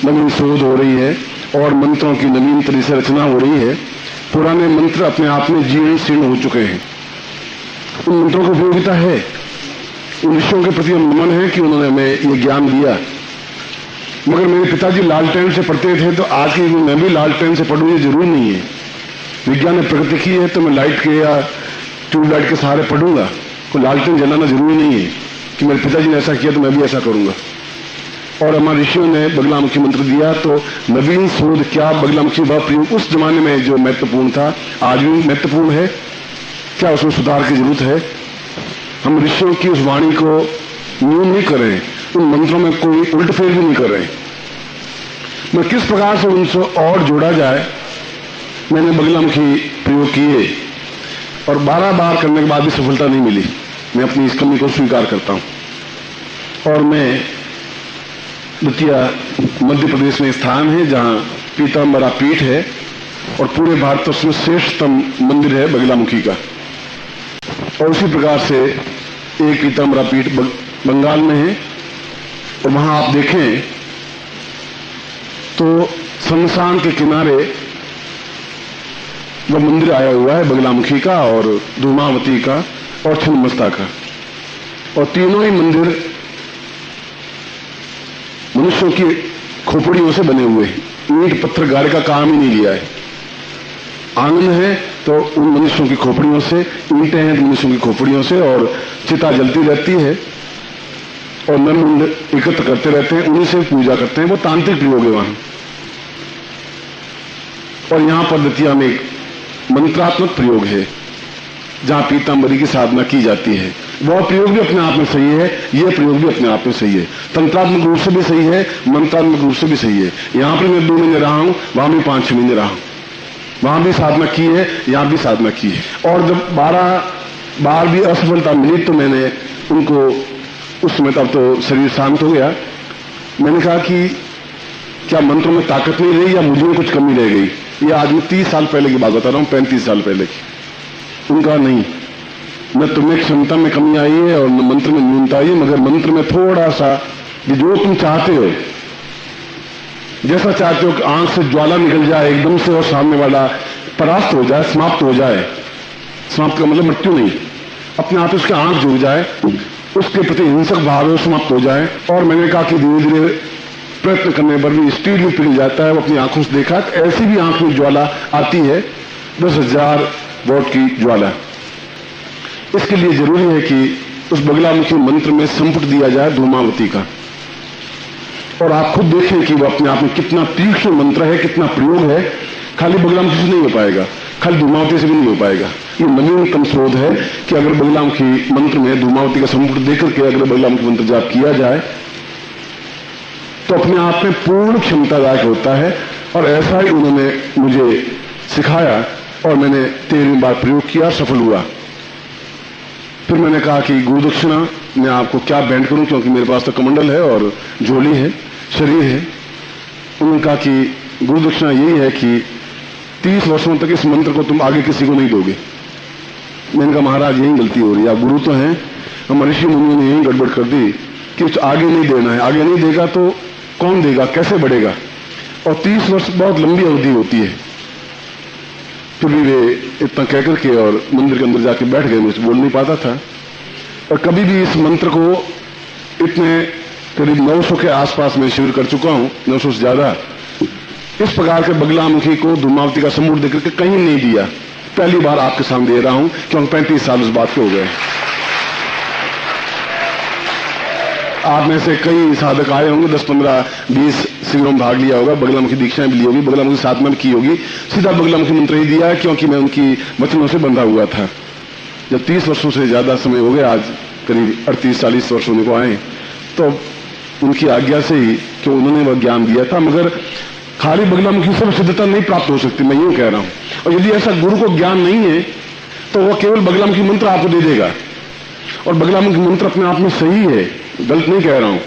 नवीन शोध हो रही है, और मंत्रों की नवीन तरह से रचना हो रही है। पुराने मंत्र अपने आप में जीर्ण शीर्ण हो चुके हैं। उन मंत्रों की उपयोगिता है, उन ऋषियों के प्रति हम नमन है कि उन्होंने हमें ये ज्ञान दिया। मगर मेरे पिताजी लालटेन से पढ़ते थे तो आज की मैं भी लालटेन से पढ़ूं ये जरूरी नहीं है। विज्ञान ने प्रगति की है तो मैं लाइट के या ट्यूबलाइट के सहारे पढ़ूंगा। कोई लालटेन जलाना जरूरी नहीं है कि मेरे पिताजी ने ऐसा किया तो मैं भी ऐसा करूंगा। और हमारे ऋषियों ने बगलामुखी मंत्र दिया तो नवीन शोध क्या बगलामुखी वह प्रयोग उस जमाने में जो महत्वपूर्ण था आज भी महत्वपूर्ण है। क्या उसमें सुधार की जरूरत है? हम ऋषियों की उस वाणी को न्यून नहीं कर रहे, उन मंत्रों में कोई उल्टफेर भी नहीं कर रहे। मैं किस प्रकार से उनसे और जोड़ा जाए, मैंने बगलामुखी प्रयोग किए और 12 बार करने के बाद भी सफलता नहीं मिली। मैं अपनी इस कमी को स्वीकार करता हूं। और मैं द्वितीय मध्य प्रदेश में स्थान है जहां पीतांबरा पीठ है और पूरे भारतवर्ष में श्रेष्ठतम मंदिर है बगलामुखी का। और उसी प्रकार से एक पीताम्बरा पीठ बंगाल में है, और वहां आप देखें तो शमशान के किनारे वह मंदिर आया हुआ है, बगलामुखी का और धूमावती का और छिन्नमस्ता का, और तीनों ही मंदिर मनुष्यों की खोपड़ियों से बने हुए हैं। ईंट पत्थर गारे का काम ही नहीं लिया है। आंगन है तो उन मनुष्यों की खोपड़ियों से, ईंटें हैं तो मनुष्यों की खोपड़ियों से, और चिता जलती रहती है और नरमुंड एकत्र करते रहते हैं, उन्हीं से पूजा करते हैं। वो तांत्रिक प्रयोग है वहां। और यहां पर दतिया में एक मंत्रात्मक प्रयोग है जहां पीतांबरी की साधना की जाती है। वह प्रयोग भी अपने आप में सही है, यह प्रयोग भी अपने आप में सही है। तंत्रात्मक रूप से भी सही है, मंत्रात्मक रूप से भी सही है। यहां पर मैं 2 महीने रहा हूं, वहां भी 5-6 महीने रहा हूं। वहां भी साधना की है, यहां भी साधना की है। और जब 12 बार भी असफलता मिली तो मैंने उनको, उस समय तब तो शरीर शांत हो गया, मैंने कहा कि क्या मंत्रों में ताकत नहीं रही या मुझे में कुछ कमी रह गई। ये आज मैं 30 साल पहले की बात बता रहा हूं, 35 साल पहले की। उनका नहीं, न तुम्हें क्षमता में कमी आई है और न मंत्र में न्यूनता आई है, मगर मंत्र में थोड़ा सा जो तुम चाहते हो, जैसा चाहते हो कि आंख से ज्वाला निकल जाए एकदम से और सामने वाला परास्त हो जाए, समाप्त हो जाए। समाप्त का मतलब मृत्यु नहीं, अपने आप उसकी आंख झुक जाए, उसके प्रति हिंसक भाव है, समाप्त हो जाए। और मैंने कहा कि धीरे धीरे प्रयत्न करने पर भी स्पीड में पिघल जाता है। वो अपनी आंखों से देखा, ऐसी भी आंख में ज्वाला आती है, 10,000 वोट की ज्वाला। इसके लिए जरूरी है कि उस बगलामुखी मंत्र में संपुट दिया जाए धूमावती का, और आप खुद देखें कि वो अपने आप में कितना तीक्ष्ण मंत्र है, कितना प्रयोग है। खाली बगलामुखी से नहीं हो पाएगा, खाली धूमावती से भी नहीं हो पाएगा। ये नवीनतम स्रोत है कि अगर बगलामुखी मंत्र में धूमावती का संपुट देकर के अगर बगलामुखी मंत्र जाप किया जाए तो अपने आप में पूर्ण क्षमतादायक होता है। और ऐसा ही उन्होंने मुझे सिखाया और मैंने 13वीं बार प्रयोग किया, सफल हुआ। फिर मैंने कहा कि गुरुदक्षिणा मैं आपको क्या भेंट करूं, क्योंकि मेरे पास तो कमंडल है और झोली है, शरीर है। उन्होंने कहा कि गुरुदक्षिणा यही है कि 30 वर्षों तक इस मंत्र को तुम आगे किसी को नहीं दोगे। मैंने कहा महाराज यही गलती हो रही है, आप गुरु तो हैं, हम ऋषि मुनियों ने यही गड़बड़ कर दी कि कुछ आगे नहीं देना है। आगे नहीं देगा तो कौन देगा, कैसे बढ़ेगा। और 30 वर्ष बहुत लंबी अवधि होती है। फिर भी वे इतना कहकर के और मंदिर के अंदर जाके बैठ गए, मुझे बोल नहीं पाता था। और कभी भी इस मंत्र को इतने करीब 900 के आसपास में शिविर कर चुका हूं, 900 से ज्यादा। इस प्रकार के बगलामुखी को धूमावती का संपुट देकर के कहीं नहीं दिया, पहली बार आपके सामने दे रहा हूं, क्योंकि 35 साल उस बात के हो गए। आप में से कई साधक आए होंगे, 10, 15, 20 शिविरों में भाग लिया होगा, बगलामुखी दीक्षाएं भी ली होगी, बगलामुखी साधना भी की होगी। सीधा बगलामुखी मंत्र ही दिया है, क्योंकि मैं उनकी वचनों से बंधा हुआ था। जब 30 वर्षों से ज्यादा समय हो गया, आज करीब 38-40 वर्ष होने को आए, तो उनकी आज्ञा से ही कि उन्होंने वह ज्ञान दिया था। मगर खाली बगलामुखी से सिद्धता नहीं प्राप्त हो सकती, मैं यूं कह रहा हूं। और यदि ऐसा गुरु को ज्ञान नहीं है तो वह केवल बगलामुखी मंत्र आपको दे देगा, और बगलामुखी मंत्र अपने आप में सही है, गलत नहीं कह रहा हूं।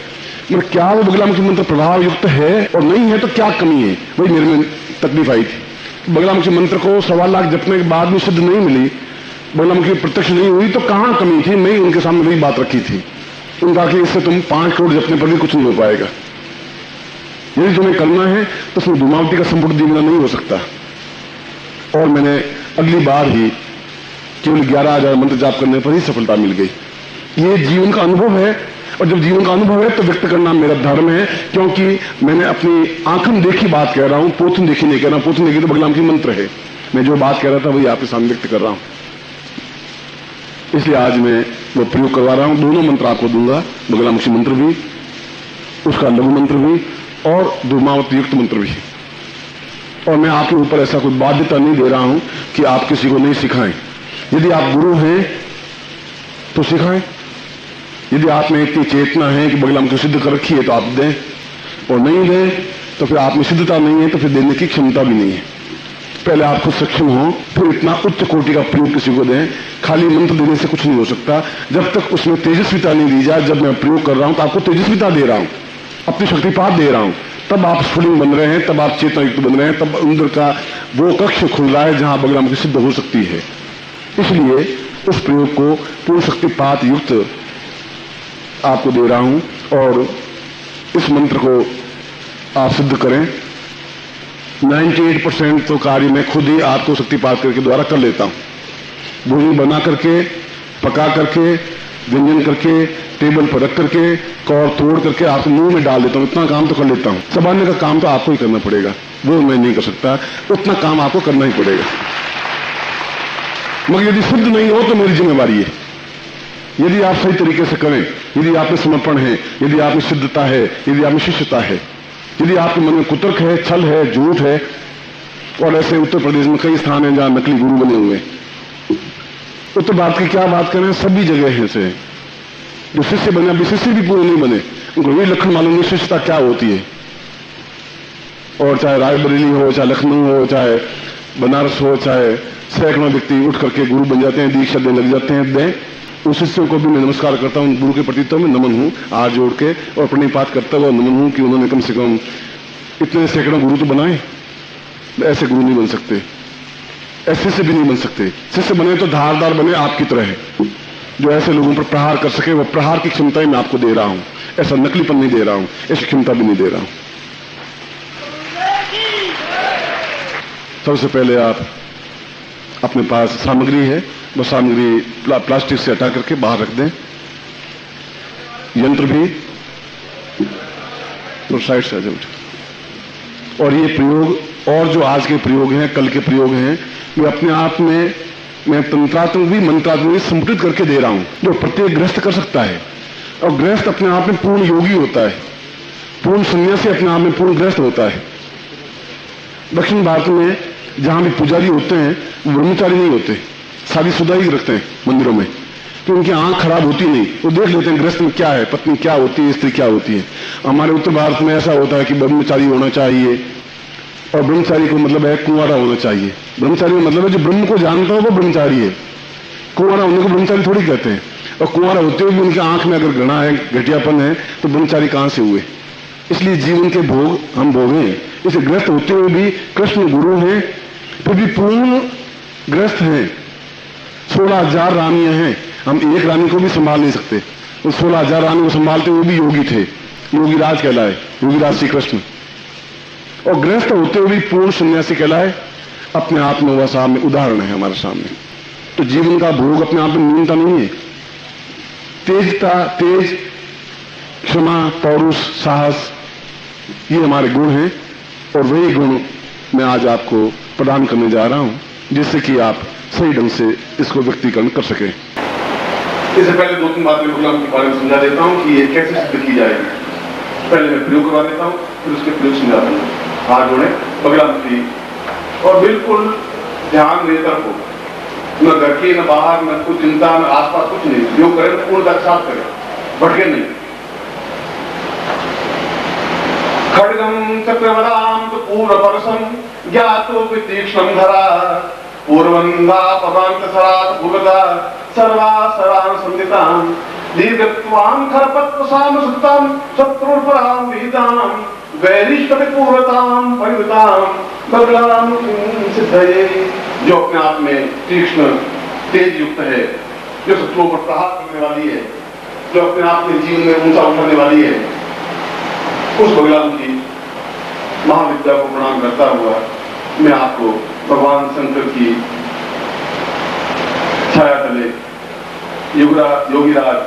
मगर क्या वो बगलामुखी मंत्र प्रभाव युक्त है, और नहीं है तो क्या कमी है, वही मेरे में तकलीफ आई थी। बगलामुखी मंत्र को 1.25 लाख जपने के बाद भी सिद्ध नहीं मिली, बगलामुखी प्रत्यक्ष नहीं हुई, तो कहां कमी थी। मैं उनके सामने वही बात रखी थी, उनका कि इससे तुम 5 करोड़ जपने पर भी कुछ नहीं हो पाएगा। यदि तुम्हें करना है तो उसमें धूमावती का संपुट दिया नहीं हो सकता। और मैंने अगली बार ही केवल 11,000 मंत्र जाप करने पर ही सफलता मिल गई। ये जीवन का अनुभव है, और जब जीवन का अनुभव है तो व्यक्त करना मेरा धर्म है, क्योंकि मैंने अपनी आंखों देखी बात कह रहा हूं, पोथन देखी नहीं कह रहा हूं। पोथन देखी तो बगलामुखी मंत्र है, मैं जो बात कह रहा था वही आपके सामने व्यक्त कर रहा हूं। इसलिए आज मैं वो प्रयोग करवा रहा हूं। दोनों मंत्र आपको दूंगा, बगलामुखी मंत्र भी, उसका लघु मंत्र भी, और धूमावती युक्त मंत्र भी। और मैं आपके ऊपर ऐसा कोई बाध्यता नहीं दे रहा हूं कि आप किसी को नहीं सिखाएं। यदि आप गुरु हैं तो सिखाएं, यदि आप में इतनी चेतना है कि बगलामुखी सिद्ध कर रखी है तो आप दें, और नहीं दें तो फिर आप में सिद्धता नहीं है, तो फिर देने की क्षमता भी नहीं है। पहले आप खुद सक्षम हो, फिर इतना उच्च कोटि का प्रयोग किसी को दें। खाली मंत्र देने से कुछ नहीं हो सकता जब तक उसमें तेजस्विता नहीं दी जाए। जब मैं प्रयोग कर रहा हूं तो आपको तेजस्विता दे रहा हूं, अपनी शक्तिपात दे रहा हूं, तब आप स्फुलिंग बन रहे हैं, तब आप चेतना युक्त बन रहे हैं, तब अंदर का वो कक्ष खुल रहा है जहां बगलामुखी सिद्ध हो सकती है। इसलिए उस प्रयोग को पूर्ण शक्तिपात युक्त आपको दे रहा हूं और इस मंत्र को आप सिद्ध करें। 98% तो कार्य मैं खुद ही आपको शक्तिपात करके द्वारा कर लेता हूं। भोजन बना करके, पका करके, व्यंजन करके, टेबल पर रख करके, कौर तोड़ करके आपके मुंह में डाल देता हूं। इतना काम तो कर लेता हूं। चबाने का काम तो आपको ही करना पड़ेगा, वो मैं नहीं कर सकता। उतना काम आपको करना ही पड़ेगा। मगर यदि शुद्ध नहीं हो तो मेरी जिम्मेवारी है। यदि आप सही तरीके से करें, यदि आप में समर्पण है, यदि आप में शुद्धता है, यदि आप में शिष्यता है, यदि आपके मन में कुतर्क है, छल है, झूठ है, और ऐसे उत्तर प्रदेश में कई स्थान हैं जहां नकली गुरु बने हुए। उत्तर भारत की क्या बात करें, सभी जगह है से जो शिष्य बने, अभी शिष्य भी पूरे नहीं बने, उनको वही लक्षण मालूम नहीं शिष्यता क्या होती है। और चाहे रायबरेली हो, चाहे लखनऊ हो, चाहे बनारस हो, चाहे सैकड़ों व्यक्ति उठ करके गुरु बन जाते हैं, दीक्षा देने लग जाते हैं। उस शिष्यों को भी मैं नमस्कार करता हूं, गुरु के प्रति तो मैं नमन हूं, हाथ जोड़ के और प्रणिपात करता हुआ नमन हूं कि उन्होंने कम से कम इतने सैकड़ों गुरु तो बनाए। ऐसे गुरु नहीं बन सकते, ऐसे से भी नहीं बन सकते। शिष्य बने तो धारदार बने आपकी तरह है, जो ऐसे लोगों पर प्रहार कर सके। वो प्रहार की क्षमता ही मैं आपको दे रहा हूं, ऐसा नकलीपन नहीं दे रहा हूं, ऐसी क्षमता भी नहीं दे रहा हूं। सबसे पहले आप अपने पास सामग्री है, वो सामग्री प्लास्टिक से हटा करके बाहर रख दें। यंत्र भी तो साइड से आ जाओ। और ये प्रयोग और जो आज के प्रयोग हैं, कल के प्रयोग हैं, वे अपने आप में मैं तंत्रात्मक भी मंत्रात्मक भी संपुटित करके दे रहा हूं, जो प्रत्येक गृहस्थ कर सकता है। और गृहस्थ अपने आप में पूर्ण योगी होता है, पूर्ण सन्यासी अपने आप में पूर्ण गृहस्थ होता है। दक्षिण भारत में जहां भी पुजारी होते हैं वो ब्रह्मचारी नहीं होते, शादीशुदा ही रखते हैं मंदिरों में, तो उनकी आंख खराब होती नहीं। वो देख लेते हैं गृहस्थ में क्या है, पत्नी क्या होती है, स्त्री क्या होती है। हमारे उत्तर भारत में ऐसा होता है कि ब्रह्मचारी होना चाहिए, और ब्रह्मचारी को मतलब है कुंवारा होना चाहिए। ब्रह्मचारी का मतलब है जो ब्रह्म को जानता हो वो ब्रह्मचारी है। कुंवारा होने को ब्रह्मचारी थोड़ी कहते हैं। और कुंवारा होते हुए भी उनकी आंख में अगर घृणा है, घटियापन है, तो ब्रह्मचारी कहां से हुए। इसलिए जीवन के भोग हम भोगें। इसे गृहस्थ होते हुए भी कृष्ण गुरु हैं, फिर भी पूर्ण गृहस्थ हैं। 16,000 रानियां हैं, हम एक रानी को भी संभाल नहीं सकते। उस 16,000 रानी को संभालते हुए भी योगी थे, योगीराज कहलाए, योगीराज श्री कृष्ण। और गृहस्थ होते हुए भी पूर्ण सन्यासी कहलाए। अपने आप में वह सामने उदाहरण है हमारे सामने। तो जीवन का भोग अपने आप में न्यूनता नहीं है। तेज, क्षमा, पौरुष, साहस, ये हमारे गुण हैं। और वही गुण मैं आज आपको प्रदान करने जा रहा हूं, जिससे कि आप सही ढंग से इसको व्यक्तीकरण कर सकें। इससे पहले 2-3 बातें प्रोग्राम के बारे में समझा देता हूं कि ये कैसे सिद्ध की जाएगी। पहले मैं प्रयोग करवा देता हूं, फिर उसके प्रयोग समझाता हूं। हाथ जोड़े, पगड़ा मुट्ठी, और बिल्कुल ध्यान मेरी तरफ हो, न घर की, न बाहर, न कुछ चिंता, न आसपास कुछ नहीं। प्रयोग करें तो पूर्ण साफ करें, भटके नहीं। खड्गम चक्रवदाम तो पूर्ण परसम ज्ञातो तीक्ष्णम धरा पूर्वंदा पवांत सरात भुगदा सर्वा सरान संदिताम दीर्घत्वाम खरपत्वसाम सुताम शत्रुपराम विहिताम वैरिष्ठते पूर्वताम परिवृताम बगलाम सिद्धये। जो अपने आप में तीक्ष्ण तेज युक्त है, जो शत्रुओं पर प्रहार करने वाली है, जो अपने आप में जीवन में ऊंचा उठाने वाली है, उस भगवान की महाविद्या को प्रणाम करता हुआ मैं आपको भगवान शंकर की छाया तले योगीराज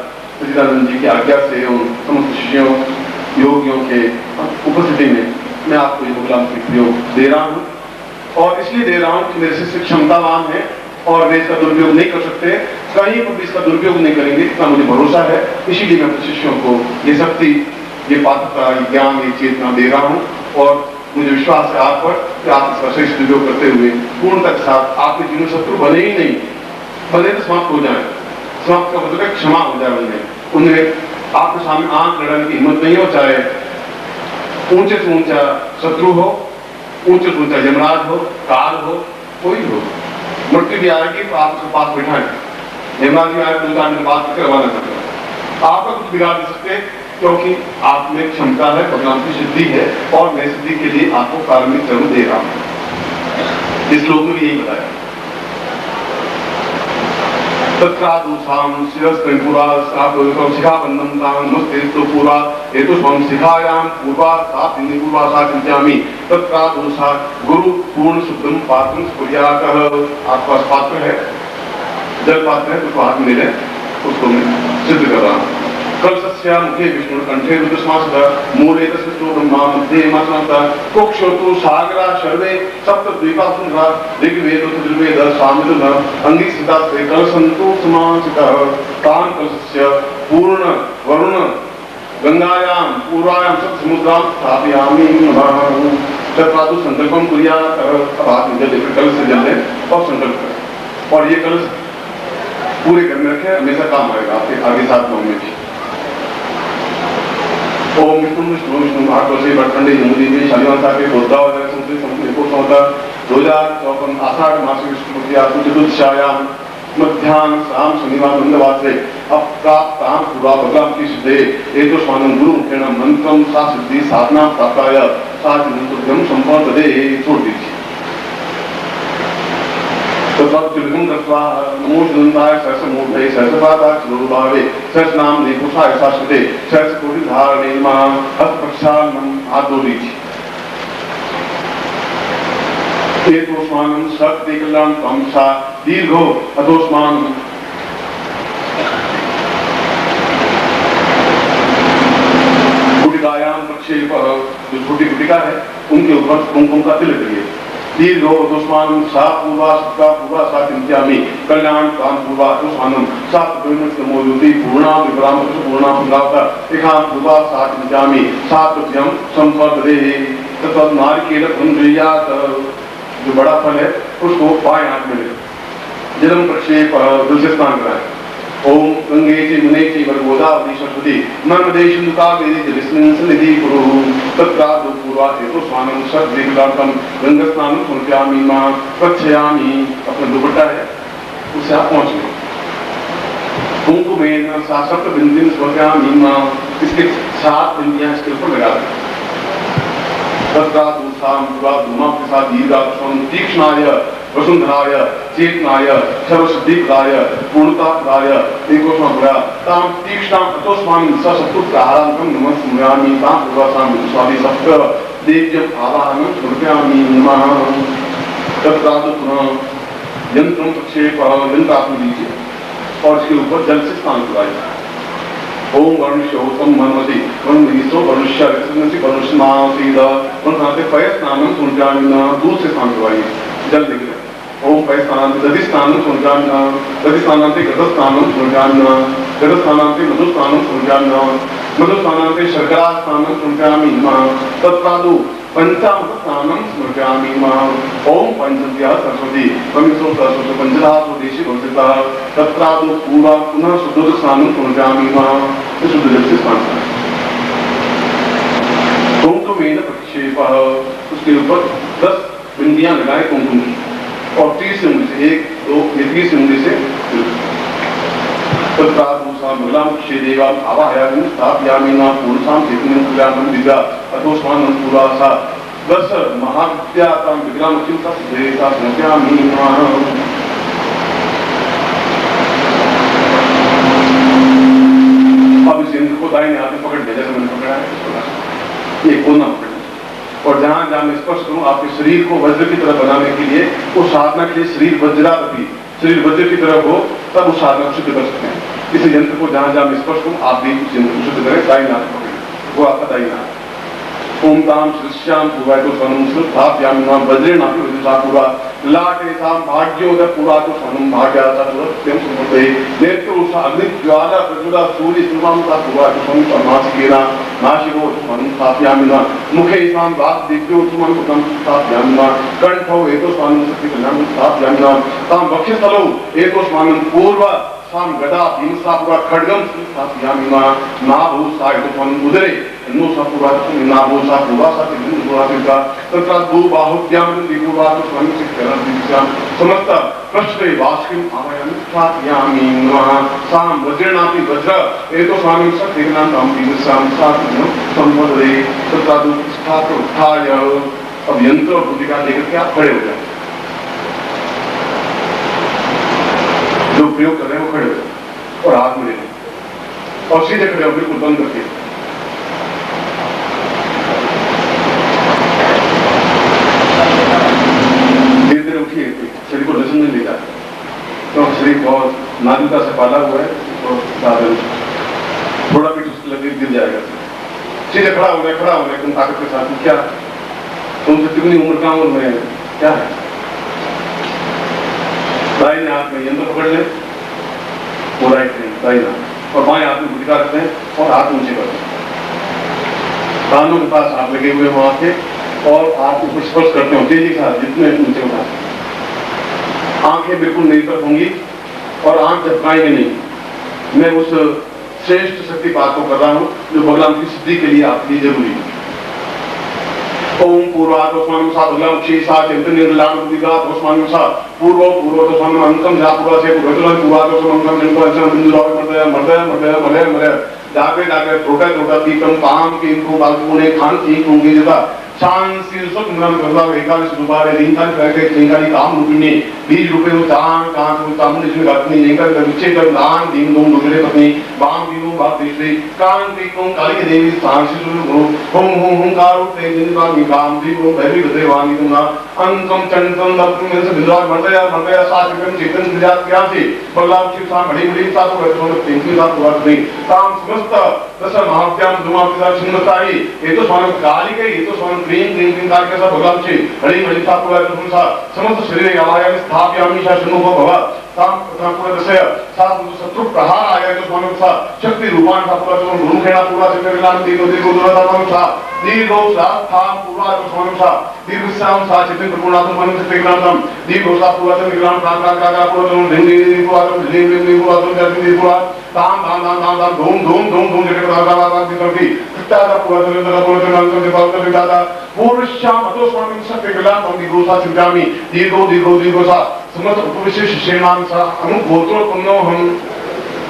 सच्चिदानंद जी की आज्ञा से उन समस्त शिष्यों योगियों के उपस्थिति में मैं आपको ये भगवान की प्रयोग दे रहा हूं। और इसलिए दे रहा हूं कि मेरे शिष्य क्षमतावान है और वे इसका दुरुपयोग नहीं कर सकते, कहीं पर भी इसका दुरुपयोग नहीं करेंगे, इतना मुझे भरोसा है। इसीलिए मैं अपने शिष्यों को ये शक्ति, ये पात्रता, ये ज्ञान, ये चेतना दे रहा हूं। और मुझे विश्वास है आप पर कि आप इसका सही उपयोग करते हुए पूर्णता के साथ आपके जीवन शत्रु बने ही नहीं, बने तो समाप्त हो जाए। समाप्त का मतलब क्षमा हो जाए। उन्हें आपके सामने आंख लड़ाने की हिम्मत नहीं हो, चाहे ऊंचे से ऊंचा शत्रु हो, ऊंचे से ऊंचा यमराज हो, काल हो, कोई हो। मृत्यु भी आएगी तो आप उसके पास बैठाएं, यमराज भी आए तो उनका बात करवाना सकते। आपका कुछ बिगाड़ नहीं सकते, क्योंकि आप में क्षमता है, भगवान की सिद्धि है, और मैं सिद्धि के लिए आपको कार्मिक जरूर दे रहा हूं। इस लोग ने भी यही बताया। तत्रादुसाम शिरस्त्रिपुरा शिखाबंधम तां नमस्ते पूरा हेतु स्वं शिखायां पूर्वा सात इंद्र पूर्वा सात चिंत्यामि तत्रादुसा गुरु पूर्ण शुद्धम पात्रं स्फुर्यातः। आपके पास पात्र है, जल पात्र है, उसको हाथ में ले लें, उसको मैं सिद्ध कर रहा हूँ। कलशस्य मुखे विष्णु कंठे रुद्रश्वासः मूले तस्य ब्रह्मा मध्ये हिमाचलतः कोक्षोतु सागरा सर्वे सप्तद्वीपा सुंदरा ऋग्वेद यजुर्वेद सामवेद अंगी सीता से कलशंतु समासितः तान् कलशस्य पूर्ण वरुण गंगायां पूर्वायां सप्तसमुद्रां स्थापयामि नमः। तत्रादु संकल्पं कुर्यात्। अब हाथ में जल लेकर कलश से जल लें और संकल्प करें, और ये कलश पूरे घर में रखें, हमेशा काम आएगा आपके आगे 7 माह में भी। ओम विष्णु विष्णु विष्णु महाकोशे भटखंडे हिंदी में शालिवांता के गोदावरी समुद्री समुद्र को समता 2054 आषाढ़ मास विष्णु की चतुर्थायाम मध्याह्न शाम शनिवार मंगलवार अप्राप्तां पूरा भगवान की सिद्धे एतो स्वानं गुरु मुखेन मंत्रम सा सिद्धि साधना प्राप्ताय सा चिंतुद्यम संपन्न दे छोड़ दीजिए। तत्त्वं दत्वा नमो शुद्धाय सरसमूर्धये सरसपादाय सुरूपावे सरसनाम निपुषाय शाश्वते सरसकोटि धारणे मां हस्तप्रक्षालनम हाथ धो लीजिए। एतोस्मानं सत्तेकल्लां त्वं सा दीर्घो अतोस्मानं गुटिकायां प्रक्षेपः। जो छोटी गुटिका है उनके ऊपर कुमकुम का तिलक करिए। दीर्घो अतोस्मानं सा पूर्वा सत्ता पूर्वा सा चिंत्यामि कल्याण काम पूर्वा अतोस्मानं सा प्रयोजनमोयुति पूर्णा विपराम पूर्णा पुंगावता एकां पूर्वा सा चिंत्यामि सा तुभ्यं संपदे। तत् नारिकेल पुंजयात। जो बड़ा फल है उसको बाएं हाथ में ले जलम प्रक्षेप तुलसी स्नान कराएं। ओम गंगे च मुने च गोदावरी सरस्वती नर्मदे सिंधु कावेरी जलेस्मिन् सन्निधि कुरु। तत्रादु पूर्वा एतोस्मानं सद्विकलाकं गंगास्नानं समर्पयामि मां प्रक्षयामि। अपना दुपट्टा है उससे आप पहुँच गए। कुंकुमेन सा सप्तबिंदुं समर्पयामि मां। इसके 7 बिंदियां इसके ऊपर लगा दें। तत्रादु साम पूर्वा धूमा के साथ दीर्घाक्षं तीक्ष्णाय वसुंधराय चेतनाय सर्वसिद्धिप्रदाय पूर्णताप्रदाय एकोस्मापुरा तां तीक्ष्णां अतोस्मानं ससत्पुत्राहारं नमस्मयामि तां पूर्वासां स्वादि सप्त देव्यम् आवाहनं समर्पयामि नमः। तत्रादु पुनः यंत्रं प्रक्षेपः। यंत्र आप लीजिए और इसके ऊपर जल से स्नान कराइए। ओम वर्णिशोतम मनमति वर्णिशो वर्णिष्य विष्णुसि वर्णिष्मासीद वर्णाते पय स्नानं सुनजामिना। दूध से स्नान करवाइए, जल देकर। ओम पय स्नानांते दधि स्नानं सुनजामिना दधि स्नानांते घृत स्नानं सुनजामिना घृत स्नानांते मधु स्नानं सुनजामिना मधु स्नानांते शर्करा स्नानं सुनजामिना। तत्रादु पंचामृत स्नानं स्मृत्यामि मां। ओम पंचद्या सरस्वती पवित्रो सरस्वती पंचधातु देशी भवसिता। तत्रादु पूर्वा पुनः शुद्ध स्नानं स्मृत्यामि मां। शुद्ध जल से स्नान करें। कुंकुमेन प्रक्षेपः। उसके ऊपर 10 बिंदियां लगाए कुंकुम की और 30 उंगली से 1 2 30 उंगली से तत्रादुसां मृगां क्षेदेवां आवाहयामि स्थापयामि नाम पूर्णसां चेतनं कल्याणं दिव्या अतोस्मानं पूर्वा सा 10 महाविद्यातां विग्रहं चिंता सिद्धेता समर्पयामि नमः। अब इस यंत्र को दाहिने हाथ में पकड़ लिया जैसे मैंने पकड़ा है, ये कोना पकड़ना और जहां जहां मैं स्पर्श करूं आपके शरीर को वज्र की तरह बनाने के लिए उस साधना के लिए शरीर वज्रावती शरीर वज्र की तरह हो तब उस साधना को सिद्ध कर सकते हैं। इस यंत्र को जहां जहां मैं स्पर्श करूं आप भी उस यंत्र को सिद्ध करें। दाहिने हाथ पकड़ें, वो आपका दाहिना हाथ। ओम ताम श्रीश्याम पूर्वाय तो स्वनं श्रुताभ्याम नाम वज्रेण अपि वज्रसा पूर्वा लाटे साम भाग्योदय पूर्वा तो स्वनं भाग्यासा सुरत्यं समर्पये नेत्रोषा अग्निज्वाला प्रज्वला सूर्य सुमांसा पूर्वा तो स्वनं परमासिकेना नाशिको स्वनं स्थापयामि नाम मुखे साम वाक् दिव्यो स्वनं स्वनं स्थापयामि नाम कंठो एतो स्वनं शक्ति कल्याणं स्थापयामि नाम ताम वक्षस्थलो एतो स्वनं पूर्वा साम गदा हिंसा पूरा खड्गम स्थापयामि नाम नाभो सा एतो स्वनं उदरे नो सपूर्वा नाभो सा पूर्वा सा तिन पूर्वा तिका तथा दो बाहुभ्यां दिपूर्वा तो स्वयं से करण दिशा समस्त पृष्ठे वास्किम आमयन स्थापयामि नमः। साम वज्रनापि वज्र एतो स्वामी सत्तेनां ताम दिशां सात्नो संवदे तथा दो स्थापित उत्थाय। अब यंत्र और भूमिका लेकर के आप खड़े हो जाए। जो प्रयोग कर रहे हैं वो खड़े हो जाए और हाथ में ले लें और सीधे खड़े हो, बिल्कुल बंद करके। धीरे धीरे उठिए, शरीर को लसन नहीं ले जाए, तो शरीर बहुत नाजुकता से पाला हुआ है, तो थोड़ा भी उसके लगे गिर जाएगा। सीधे खड़ा हो गया, खड़ा हो गया एकदम ताकत के साथ। क्या तुमसे कितनी उम्र का और मैं क्या है? दाहिने हाथ में यंत्र पकड़ ले, वो राइट में दाहिना, और बाएं हाथ में भूमिका रखते हैं और हाथ नीचे करते हैं। कानों के पास हाथ लगे हुए वहां के, और हाथ को स्पर्श करते हो तेजी के साथ, जितने नीचे उठा। आंखें बिल्कुल नहीं तरफ होंगी और आंख झपकाएंगे नहीं। मैं उस श्रेष्ठ शक्तिपात को कर रहा हूं जो बगलाम की सिद्धि के लिए आपके लिए जरूरी है। ओम पूर्वादोस्मानुसा बगलाम शीसा चिंतन निर्लाम बुद्धिगा दोस्मानुसा पूर्व पूर्वदोस्मानु अंकम जापुरा से पूर्वदोस्मान पूर्वादोस्मान अंकम जंको बिंदुराव मर्दय मर्दय मर्दय मर्दय मर्दय जाके जाके छोटा छोटा पीकम काम के इनको बालकों खान की होंगे जता चांद शीर्षक नाम करता एकादश दोबारे लिंकन करके लिंकानी काम रूपिणी 20 रुपए वो चांद कांत वो चामुंड इसमें गातनी लिंकन का विच्छेद कर दान दीन दोम दुगरे पत्नी बाम दीनों बाप तीसरी कान पीकों काली के देवी चांद शीर्षक गुरु होम होम होम कारो ते दिन बाम काम दीनों भैरवी गदे वाणी दूंगा अंकम चंदन दत्तम में से बिंदुराज मर्दया सात विक्रम चेतन विजात क्या से बगलाम शिव सा बड़ी बड़ी सात को रखने में तीन सात हुआ नहीं काम समस्त दस महात्याम दुमा के साथ चिन्हताई ये तो स्वामी काली के ये तो स्वामी क्रीम क्रीम क्रीम कार के साथ भगवान से बड़ी बड़ी सात हुआ तो तुम सा समस्त शरीर आया में स्थाप्यामी शासनो को भवा ताम प्रथम पूरा दशया सात शत्रु प्रहार आया तो स्वामी सा शक्ति रूपान का पूरा तो गुरु खेला पूरा से मेरे नाम दीनो दीनो दुरा ताम सा दीर्घो सा थाम पूरा तो स्वामी सा दीर्घ साम सा चित्त पूर्ण तो मन से नाम दीर्घो सा पूरा तो निग्राम प्राण का पूरा तो दिन दिन पूरा तो दिन दिन पूरा तो दिन दिन पूरा ताम ताम ताम ताम ताम धूम धूम धूम धूम जगत राजा राजा की तरफी दादा पूरा तो दादा पूरा तो नाम के पाल कर दादा पूर्वश्याम तो स्वामी सत्य कला तो दीर्घो सिद्धामी दीर्घो सा समस्त उपविशेष श्रेणाम सा अनु गोत्रो पुन्नो हम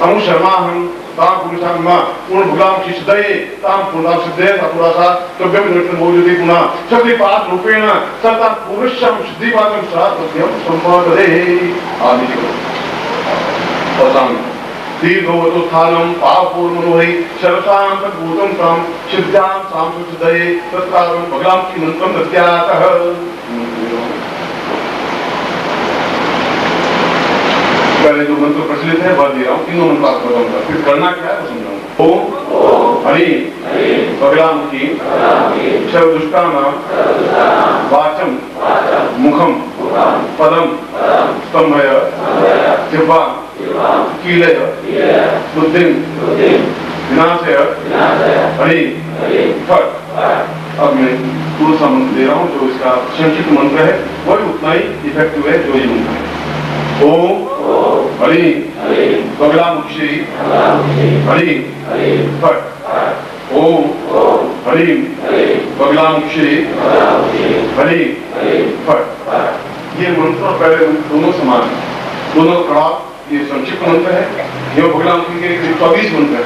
अनु शर्मा हम ताम पुरुषात्मा पूर्ण भगवान की सिद्धये ताम पूर्ण सिद्धये पूरा सा तब्यम निर्तन मौजूदी पुनः शक्तिपात रूपेण सता पुरुषम सिद्धिपातम सा तब्यम संपादे आदि और सामने दीर्घवतो स्थानम पापूर्णोहि शरसां तद्भूतं तं सिद्धां सां सिद्धये तत्कालं भगवान की मंत्रम दत्यातः। पहले जो मंत्र प्रचलित है वह दे रहा हूँ, तीनों मंत्र आपको बताऊंगा, फिर करना क्या है वो समझाऊंगा। ओम हरि बगलामुखी सर्वदुष्टानां वाचम मुखम पदम स्तंभय जिह्वा कीलय बुद्धिं विनाशय हरि फट। अब मैं पूरा सा मंत्र दे रहा हूँ, जो इसका संक्षिप्त मंत्र है वही उतना ही इफेक्टिव है जो ये मंत्र है। ओम हरि बगलामुखी हरि फट। ओम हरि बगलामुखी हरि फट। ये मंत्र पहले दोनों समान है, दोनों कड़ा। ये संक्षिप्त मंत्र है, ये बगलामुखी के 24 मंत्र है।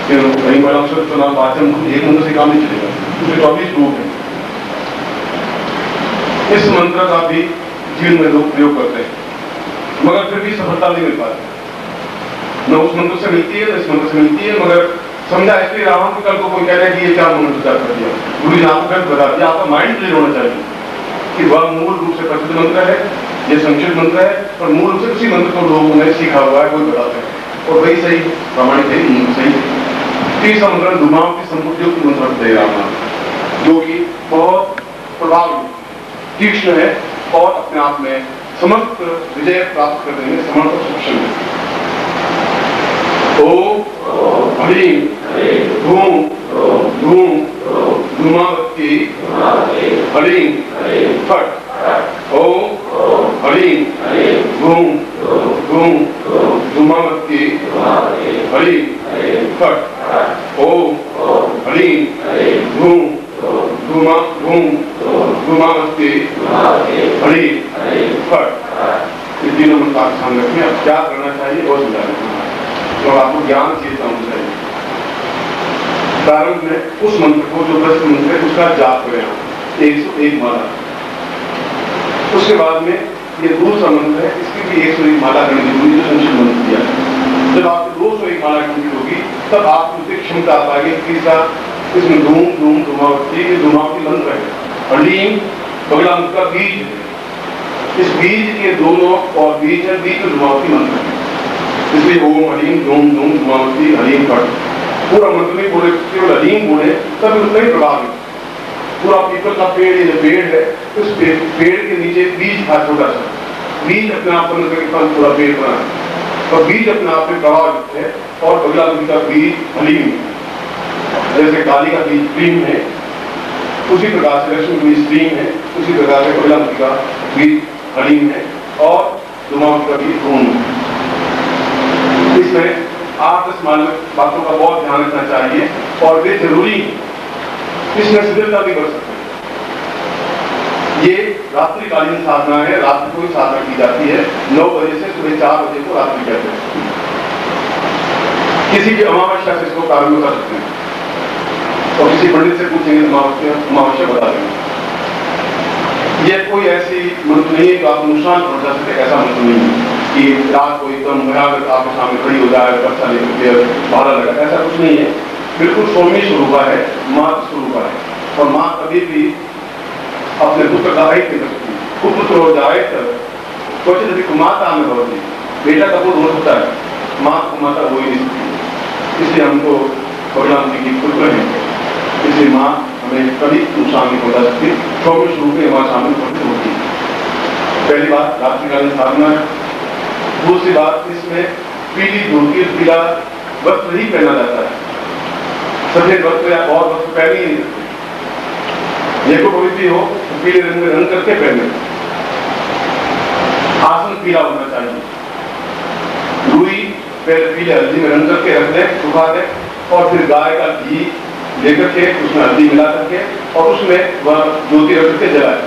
कहीं बगलामुखी चुनाव वाचन एक मंत्र से काम नहीं चलेगा, उसके 24 रूप है। इस मंत्र का भी जीवन में लोग प्रयोग करते हैं, मगर फिर भी सफलता नहीं मिल पाती। न उस मंत्र से मिलती है न इस मंत्र से मिलती है। मगर समझा इसलिए रहा हूं कि कल को कोई कह रहा है कि ये क्या मंत्र जाप कर दिया, गुरु जी ने आपको गलत बता दिया। आपका माइंड क्लियर होना चाहिए कि वह मूल रूप से प्रसिद्ध मंत्र है, ये संक्षिप्त मंत्र है, और मूल रूप से उसी मंत्र को लोगों ने सीखा हुआ है, कोई बताते हैं और वही सही प्रमाणित है, सही है। तीसरा मंत्र दुमाओं की संपूर्ण मंत्र दे रहा हूं, जो कि बहुत प्रभावी तीक्ष्ण है और अपने आप में समस्त विजय प्राप्त करने में समर्थ सक्षम है। ओम हरि धूम धूम धूमावती हरि फट। ओम हरि धूम धूम धूमावती हरि फट। ओम हरि धूम धूमा धूम धूमावती हरि फट। ये तीनों मंत्र आप ध्यान रखें। अब क्या करना चाहिए और समझा दें, तो आपको ज्ञान चेतना होना चाहिए। प्रारंभ में उस मंत्र को जो प्रसिद्ध मंत्र है उसका जाप करें 101 माला। उसके बाद में ये दूसरा मंत्र है, इसकी भी 101 माला करनी जरूरी है, संशोधन मंत्र दिया है। जब आपको 201 माला करनी होगी तब आपको उतनी क्षमता आ पाएगी। तीसरा इसमें धूम धूम धुमावती, ये धुमावती मंत्र है। हलीम बगला मंत्र का बीज है, इस बीज के दोनों और बीज है, बीज में धुमावती मंत्र है, इसलिए ओम हलीम धूम धूम धुमावती हलीम पढ़। पूरा मंत्र नहीं बोले, केवल हलीम बोले तब उतना ही प्रभाव है। पूरा पीपल का पेड़, ये जो पेड़ है, उस पेड़ के नीचे बीज था, छोटा सा बीज अपने आप बन करके पूरा पेड़ बना है, और बीज अपने आप में प्रभावित है। और बगला मुखी का बीज हलीम, जैसे काली का बीज क्रीम है, उसी प्रकार से लक्ष्मी बीज स्त्रीम है, उसी प्रकार से बगला मुखी का बीज हलीम है, और धुमावती का बीज धूम है। इसमें 8-10 बातों का बहुत ध्यान रखना चाहिए और वे जरूरी है। इसमें शिथिलता भी बढ़ सकती है। ये रात्रिकालीन साधना है, रात्रि को ही साधना की जाती है। 9 बजे से सुबह 4 बजे को रात्रि कहते हैं। किसी भी अमावस्या से इसको प्रारंभ कर सकते हैं और किसी पंडित से पूछेंगे अमावस्या बता देंगे। ये कोई ऐसी मंत्र नहीं है कि आप नुकसान पहुंचा सके, ऐसा मंत्र नहीं है कि रात को एकदम भयानक आपके सामने खड़ी हो जाए, बच्चा लेकर भाड़ा लगा, ऐसा कुछ नहीं है। बिल्कुल सौम्य स्वरूपा है, मातृ स्वरूपा है, और माँ कभी भी अपने पुत्र का हित नहीं कर सकती। पुत्र हो जाए तब क्वचित अधिक माता में होती, बेटा का पुत्र हो सकता है, माँ को माता हो ही नहीं सकती। इसलिए हमको भगवान जी की पुत्र है, इसलिए माँ हमें कभी नुकसान नहीं पहुंचा सकती। सौम्य स्वरूप में माँ शामिल होती है। पहली बात रात्रिकालीन साधना है। दूसरी बात, इसमें पीली धोती, पीला वस्त्र ही पहना जाता है। सफेद वस्त्र या और वस्त्र पहने ही नहीं सकते। ये को कोई भी हो तो पीले रंग में रंग करके पहने। आसन पीला होना चाहिए। रुई पहले पीले हल्दी में रंग करके रख दे, सुखा दे, और फिर गाय का घी लेकर के उसमें हल्दी मिला करके और उसमें वह ज्योति रख के जलाए।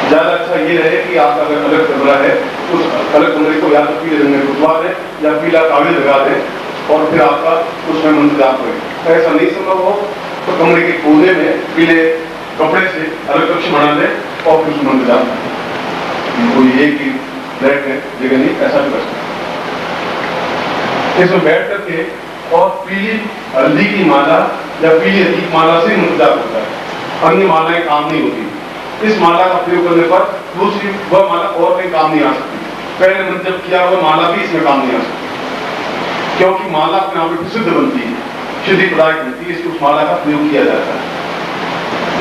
ज्यादा अच्छा ये रहे कि आपका अगर अलग कमरा है, उस अलग कमरे को या तो पीले रंग में पुतवा दें या पीला कागज लगा दें, और फिर आपका उसमें मंत्र जाप करें। ऐसा नहीं संभव हो तो कमरे के कोने में पीले कपड़े से अलग कक्ष बना दें और फिर उस मंत्र जाप करें। कोई एक ही फ्लैट है जगह नहीं, ऐसा भी कर सकते। इसमें बैठ करके और पीली हल्दी की माला या पीली हल्दी की माला से मंत्र जाप होता है। अन्य मालाएं काम नहीं होती। इस माला का प्रयोग करने पर दूसरी वह माला और कहीं काम नहीं आ सकती। पहले मंत्र जब किया हुआ माला भी इसमें काम नहीं आ सकती, क्योंकि माला अपने आप में प्रसिद्ध बनती है, सिद्धि प्रदायक बनती है, इसलिए उस माला का प्रयोग किया जाता है।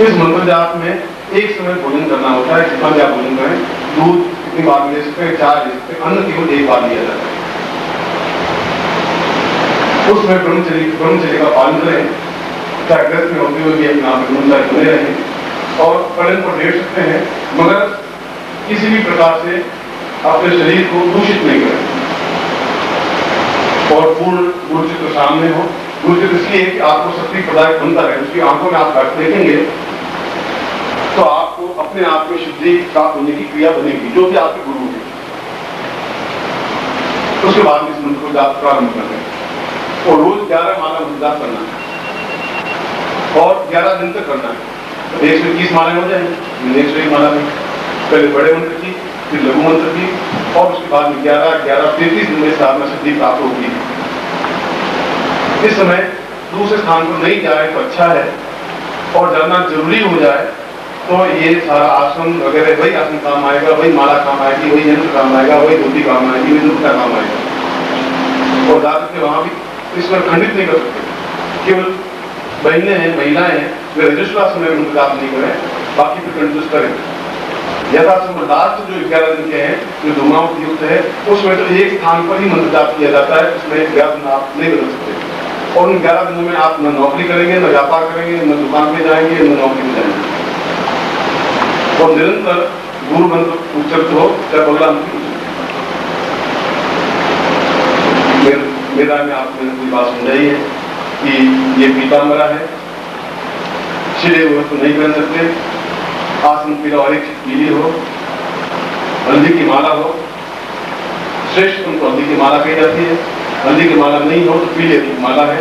इस मंत्र जाप में एक समय भोजन करना होता है। जितना भी आप भोजन करें, दूध कितनी बार ले सकते हैं, चाय ले सकते हैं, अन्न केवल एक बार लिया जाता है। उसमें ब्रह्मचर्य का पालन करें, चाहे ग्रस्त में होते हुए भी अपने आप में ब्रह्मचारी बने रहें, और पलंग पर लेट सकते हैं, मगर किसी भी प्रकार से अपने शरीर को दूषित नहीं करें, और पूर्ण गुरुचित्र सामने हो। गुरुचित्र इसलिए कि आपको शक्ति प्रदायक बनता है। उसकी आंखों में आप देखेंगे तो आपको अपने आप में शुद्धि प्राप्त होने की क्रिया बनेगी, जो भी आपके गुरु है। उसके बाद इस मंत्र को जाप प्रारंभ करना है, और रोज 11 माला मंत्र जाप करना है, और 11 दिन तक करना है। 121 मालाएं हो जाएंगी। 101 माला में पहले बड़े मंत्र की, फिर लघु मंत्र की, और उसके बाद में 33 दिन में साधना सिद्धि प्राप्त होगी। इस समय दूसरे स्थान पर नहीं जाए तो अच्छा है, और जाना जरूरी हो जाए तो ये सारा आश्रम वगैरह वही आसन काम आएगा, वही माला काम आएगी, वही यंत्र काम आएगा, वही धोती काम आएगी, वही दुपट्टा काम आएगा। और जाकर के वहां भी इस पर खंडित नहीं कर सकते। केवल बहने हैं, महिलाएं हैं, वे रजिस्ट्रार समय में जाप नहीं करें, बाकी फिर कंजूस करें। यथासंभव लास्ट जो 11 दिन के हैं, जो धुमावती युक्त है, उसमें तो एक स्थान पर ही मंत्र जाप किया जाता है। उसमें 11 दिन आप नहीं बदल सकते, और उन 11 दिनों में आप न नौकरी करेंगे, न व्यापार करेंगे, न दुकान पे जाएंगे, न नौकरी में जाएंगे, और निरंतर गुरु मंत्र उच्चरित हो, चाहे बगला मंत्र। मेरा में आपने कोई बात समझाई है कि ये पीताम्बरा है, छिड़े हुए तो नहीं पहन सकते, आसन पीला और एक पीली हो, हल्दी की माला हो, श्रेष्ठ उनको हल्दी की माला कही जाती है। हल्दी की माला नहीं हो तो पीले की माला है,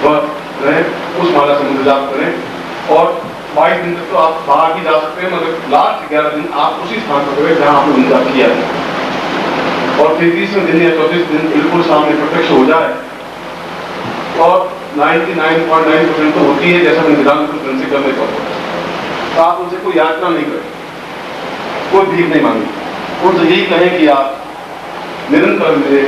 वह रहे, उस माला से मंत्र जाप करें, और 22 दिन तक तो आप बाहर भी जा सकते हैं, मगर लास्ट 11 दिन आप उसी स्थान पर गए जहां आपने उनका किया है। और 33वें दिन या 34 दिन बिल्कुल सामने प्रत्यक्ष हो जाए, और 99.9% तो होती है, जैसा मैं निदान प्रिंसिपल में कहता हूँ। तो आप उनसे कोई याचना नहीं करें, कोई भीख नहीं मांगे, उनसे यही कहें कि आप निरंतर मेरे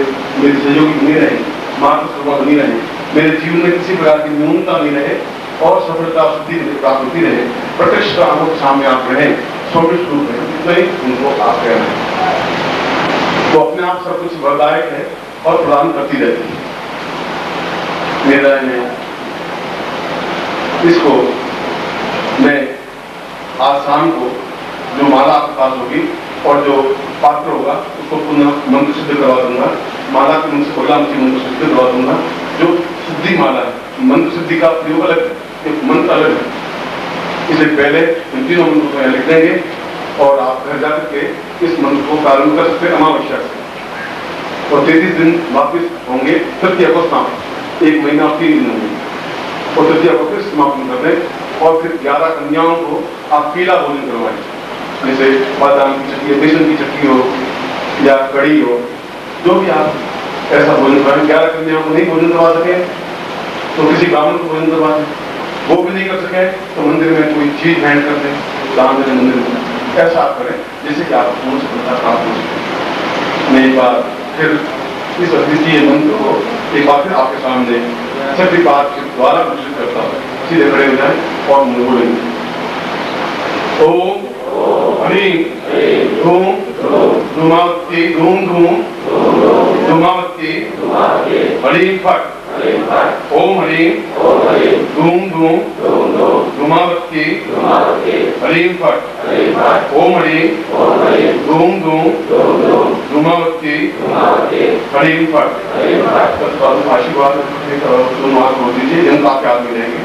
सहयोगी बनी रहे, मातृ स्वरूप बनी रहे, मेरे जीवन में किसी प्रकार की न्यूनता नहीं रहे, और सफलता सिद्धि प्राप्त होती रहे, प्रत्यक्ष आंखों के सामने आप रहें, स्वरूप रूप रहें, इतना ही उनको आप कह रहे हैं। तो अपने आप सब कुछ वरदायक है और प्रदान करती रहती है। मेरा इसको मैं आज शाम को जो माला आपके पास होगी और जो पात्र होगा उसको पुनः मंत्र सिद्ध करवा दूंगा, माला के मुझसे बगला मुझे मंत्र सिद्ध करवा दूंगा। जो सिद्धि माला है, मंत्र सिद्धि का प्रयोग अलग है, एक मंत्र अलग है, इसलिए पहले इन तीनों मंत्रों को लिख देंगे और आप घर जाकर के इस मंत्र को प्रारंभ कर सकते हैं अमावस्या से, और 33 दिन वापिस होंगे तृतीया को समाप्त, 1 महीना और 3 दिन होंगे, और तृतीया को फिर समाप्त कर दें। और फिर 11 कन्याओं को आप पीला भोजन करवाएं, जैसे बादाम की चटनी, बेसन की चटनी हो या कड़ी हो, जो भी आप ऐसा भोजन करवाएं। 11 कन्याओं को नहीं भोजन करवा सके तो किसी ब्राह्मण को भोजन करवा दें, वो भी नहीं कर सके तो मंदिर में कोई चीज भेंट कर दें, दान दें मंदिर में। ऐसा आप करें जिससे कि आप पूर्ण सफलता प्राप्त हो सके। मैं एक बार फिर इस अद्वितीय मंत्र को एक बार फिर आपके सामने सभी बात के द्वारा घोषित करता हूँ। सीधे खड़े हो जाए और मुझे बोलेंगे ओम ह्रीं धूम धूमावती धूम धूम धूमावती ह्रीं फट। ओम ह्रीं धूम धूम धूमावती ह्रीं फट। ओम ह्रीं धूम धूम धूमावती ह्रीं फट। आशीर्वाद दोनों हाथ बोल दीजिए, जिनका आप याद में रहेंगे।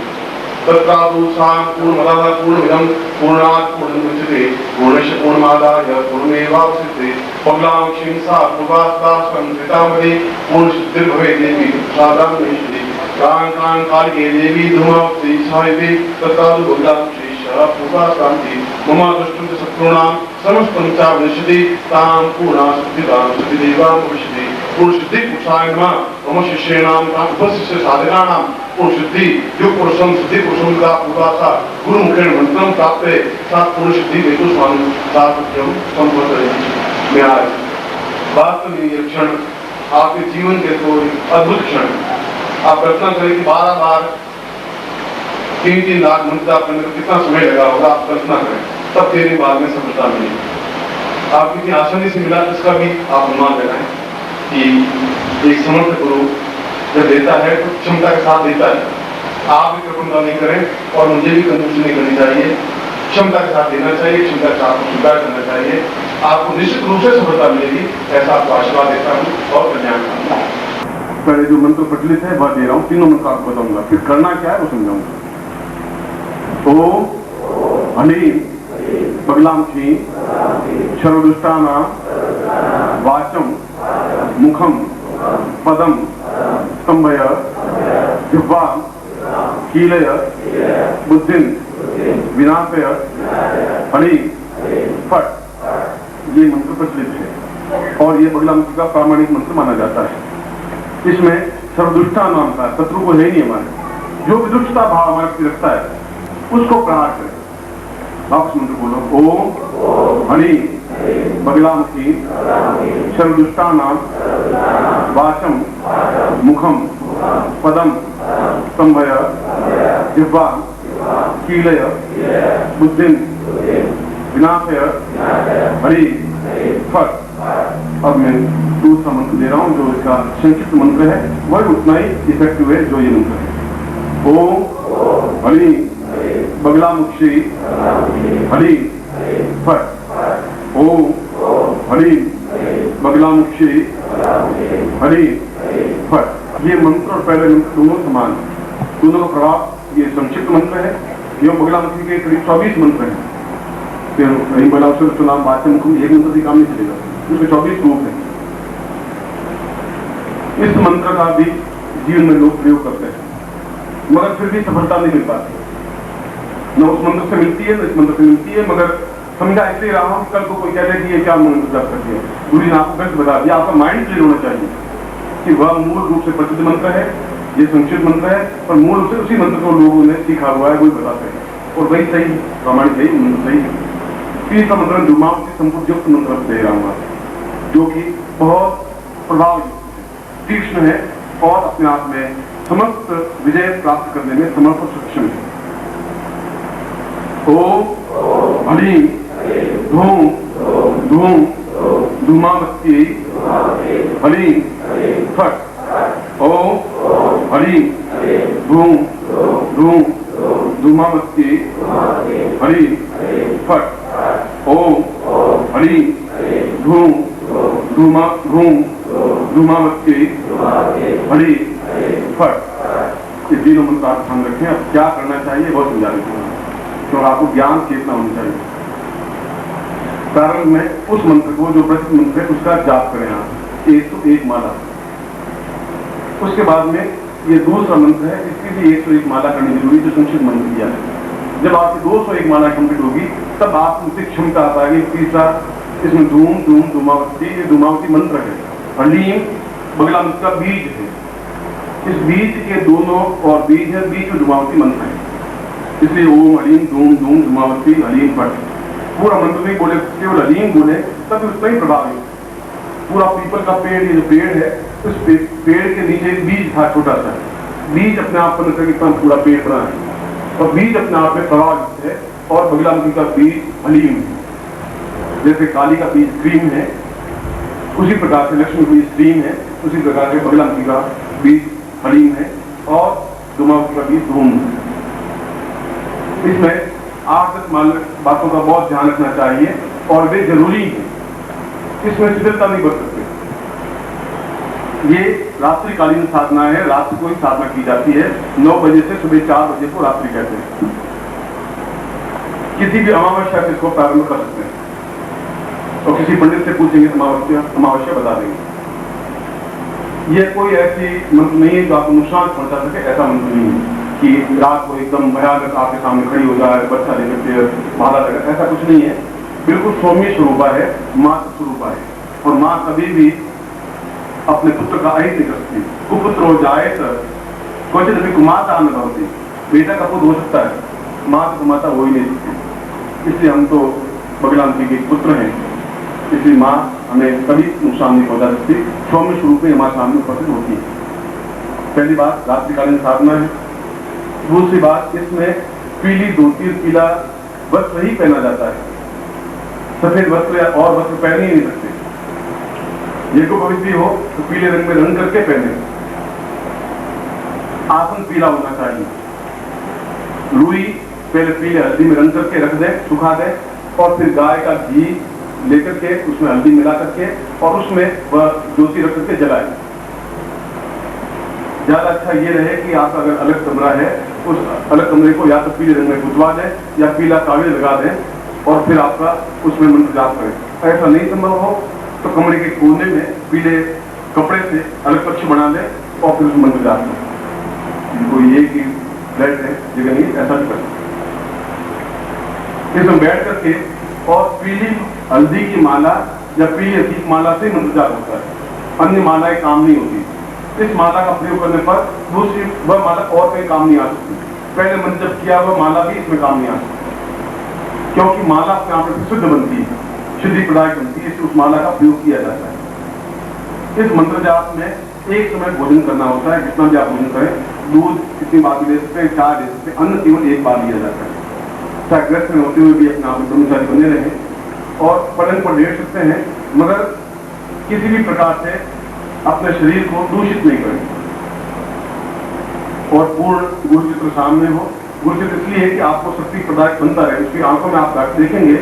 तत्रादुषां पूर्णमदः पूर्णमिदं पूर्णात् पूर्णमुदच्यते पूर्णस्य पूर्णमादाय पूर्णमेवावशिष्यते। पगलां क्षींसा पूर्वास्ता संकृतामदे पूर्णसिद्धिर्भवेत् देवी सादां नश्यति। कां कां कालिके देवी धूमावती साहिबे तत्रादु पगलां क्षींसा पूर्वास्तांति मम दुष्टं च शत्रूणां समस्तं च विनश्यति तां पूर्णा सिद्धिदां सिद्धिदेवां भविष्यति। पूर्णसिद्धि पुरुषाय नमः। मम शिष्याणां उपशिष्य साधकानां पूर्णसिद्धि योग पुरुषम सिद्धि पुरुषम का पूर्वासा गुरु मुखेन मंत्रम प्राप्त सात पूर्णसिद्धि हेतु स्वामी सातम संपन्न। मैं आज वास्तव ये क्षण आपके जीवन के कोई अद्भुत क्षण, आप कल्पना करें कि 12 बार 3-3 लाख मंत्र आप करने में कितना समय लगा होगा, आप कल्पना करें, तब 13 बार में सफलता मिली। आप कितनी आसानी से मिला इसका भी आप अनुमान लगाएं कि एक समर्थ गुरु जब देता है तो क्षमता के साथ देता है। आप भी कृपणता नहीं करें और मुझे भी कंजूसी नहीं करनी चाहिए, क्षमता के साथ देना चाहिए, क्षमता के साथ स्वीकार करना चाहिए। आपको निश्चित रूप से सफलता मिलेगी, ऐसा आपको आशीर्वाद देता हूँ और कल्याण करता हूँ। पहले जो मंत्र प्रचलित है वह दे रहा हूँ, तीनों मंत्र आपको बताऊंगा, फिर करना क्या है वो समझाऊंगा। ओम ह्रीं पगलां क्षीं सर्वदुष्टानां वाचं मुखं पदं स्तंभय जिह्वां कीलय बुद्धिं विनाशय ह्रीं फट। ये मंत्र प्रचलित है और ये बगला मुखी का प्रामाणिक मंत्र माना जाता है। इसमें सर्वदुष्टा नाम का शत्रु को है ही नहीं हमारे, जो भी दुष्टता भाव हमारे प्रति रखता है उसको प्रहार करें। वापस मंत्र बोलो ओम ह्रीं बगला मुखी सर्वदुष्टानां वाचं मुखं पदं स्तंभय जिह्वां कीलय बुद्धिं विनाशय ह्रीं फट। अब मैं दूसरा मंत्र दे रहा हूं जो इसका संक्षिप्त मंत्र है, वह उतना ही इफेक्टिव है जो ये मंत्र है। ओम ह्रीं बगला मुखी ह्रीं फट। ओम ह्रीं बगला मुखी ह्रीं फट। ये मंत्र और पहले मंत्र दोनों समान, दोनों का प्रभाव। ये संक्षिप्त मंत्र है, ये बगला मुखी के करीब 24 मंत्र हैं। फिर बगला मुखी नाम वाच्य मुखम एक मंत्र से काम नहीं चलेगा, उसके 24 रूप है। इस मंत्र का भी जीवन में लोग प्रयोग करते हैं, मगर फिर भी सफलता नहीं मिल पाती। न उस मंत्र से मिलती है न इस मंत्र से मिलती है, मगर समझा इसलिए रहा हूं, कल को कोई कह दे कि ये क्या मंत्र जाप करती है। गुरु जी ने आपको गलत बता दिया। आपका माइंड क्लियर होना चाहिए कि वह मूल रूप से प्रसिद्ध मंत्र है, ये संक्षिप्त मंत्र है, और मूल रूप से उसी मंत्र को लोगों ने सीखा हुआ है, वही बताते हैं, और वही सही प्रामाणिक सही मंत्र सही है। तीसरा मंत्र दुर्मावती संपूर्ण युक्त मंत्र दे रहा हूं, जो कि बहुत प्रभाव युक्त है, तीक्ष्ण है और अपने आप में समस्त विजय प्राप्त करने में समर्थ और सक्षम है। ओम हलीम धूम धूम धूमावती हलीम फट। ओम हलीम धूम धूम धूमावती हलीम फट। ओम हलीम धूम धूमा धूम धूमावती हलीम फट। ये तीनों मंत्र आप ध्यान रखें। अब क्या करना चाहिए बहुत समझा देता हूं, क्योंकि आपको ज्ञान चेतना होनी चाहिए। कारण में उस मंत्र को जो प्रसिद्ध मंत्र है उसका जाप करें आप 101 माला। उसके बाद में ये दूसरा मंत्र है, इसकी भी 101 माला करनी जरूरी, जो संक्षिप्त मंत्र किया है। जब आपकी 201 माला कंप्लीट होगी तब आप उनसे क्षमता आ पाएगी। तीसरा इसमें धूम धूम धूमावती, ये धूमावती मंत्र है। हलीम बगला मंत्र का बीज है, इस बीज के दोनों और बीज है, बीज में धूमावती मंत्र है, इसलिए ओम हलीम धूम धूम धूमावती हलीम फट। पूरा मंत्र नहीं बोले, केवल हलीम बोले तब उसका ही प्रभाव है। पूरा पीपल का पेड़, ये जो पेड़ है, उस पेड़ के नीचे बीज था छोटा सा, बीज अपने आप पर नजर कितना पूरा पेड़ बना है, और बीज अपने आप में प्रभाव है। और बगलामुखी का बीज हलीम है, जैसे काली का बीज क्रीम है, उसी प्रकार से लक्ष्मी का बीज क्रीम है, उसी प्रकार से बगलामुखी का बीज हलीम है, और धूमावती का बीज धूम है। इसमें 8-10 बातों का बहुत ध्यान रखना चाहिए और वे जरूरी है, इसमें शिथिलता नहीं बरत सकते। ये रात्रिकालीन साधना है, रात्रि को ही साधना की जाती है। 9 बजे से सुबह 4 बजे को रात्रि कहते हैं। किसी भी अमावस्या से इसको प्रारंभ कर सकते हैं, और किसी पंडित से पूछेंगे अमावस्या बता देंगे। यह कोई ऐसी मंत्र नहीं है जो आपको नुकसान पहुंचा सके, ऐसा मंत्र नहीं है कि रात को एकदम भयानक आपके सामने खड़ी हो जाए, बच्चा लेकर के भाला लगा, ऐसा कुछ नहीं है। बिल्कुल सौम्य स्वरूपा है, मातृ स्वरूपा है, और माँ कभी भी अपने पुत्र का अहित नहीं करती। कुपुत्र हो जाए तो क्वचित भी कुमाता न भवती, बेटा का पुत्र हो सकता है, माँ की कुमाता हो ही नहीं सकती। इसलिए हम तो बगलामुखी के पुत्र हैं, इसलिए माँ हमें कभी नुकसान नहीं पहुंचा सकती। सौम्य स्वरूप में हमारे सामने उपस्थित होती है। पहली बात रात्रिकालीन साधना है। दूसरी बात, इसमें पीली धोती और पीला वस्त्र ही पहना जाता है, सफेद वस्त्र या और वस्त्र पहन ही नहीं सकते। ये को पवित्र हो तो पीले रंग में रंग करके पहने। आसन पीला होना चाहिए। रुई पहले पीले हल्दी में रंग करके रख दे, सुखा दे, और फिर गाय का घी लेकर के उसमें हल्दी मिला करके और उसमें वह ज्योति रख करके जलाए। ज्यादा अच्छा ये रहे कि आपका अगर अलग कमरा है, उस अलग कमरे को या तो पीले रंग में पुतवा दें या पीला कागज लगा दें, और फिर आपका उसमें मंत्र जाप करें। ऐसा नहीं संभव हो तो कमरे के कोने में पीले कपड़े से अलग कक्ष बना लें और फिर उसमें मंत्र जाप करें। कोई ये कि फ्लैट है जगह नहीं, ऐसा भी करें। इसमें बैठ करके और पीली हल्दी की माला या पीली हल्दी की माला से मंत्र जाप होता है, अन्य मालाएं काम नहीं होती। इस माला का प्रयोग करने पर दूसरी वह माला और कहीं काम नहीं आ सकती। पहले मंत्र जब किया वह माला भी इसमें काम नहीं आ सकती, क्योंकि माला अपने आप में शुद्ध बनती है, शुद्धि प्रदायक बनती है, इसलिए उस माला का प्रयोग किया जाता है। इस मंत्र जाप में एक समय भोजन करना होता है, जितना भी आप भोजन करें। दूध कितनी बार ले सकते हैं, चाय ले सकते हैं, अन्न केवल एक बार लिया जाता है। चाहे ग्रस्त में होते हुए भी अपने आप में ब्रह्मचारी बने रहे और पलंग पर लेट सकते हैं, मगर किसी भी प्रकार से अपने शरीर को दूषित नहीं करें, और पूर्ण गुरु चित्र सामने हो। गुरु चित्र इसलिए है कि आपको शक्ति प्रदायक बनता रहे, उसकी आंखों में आप देखेंगे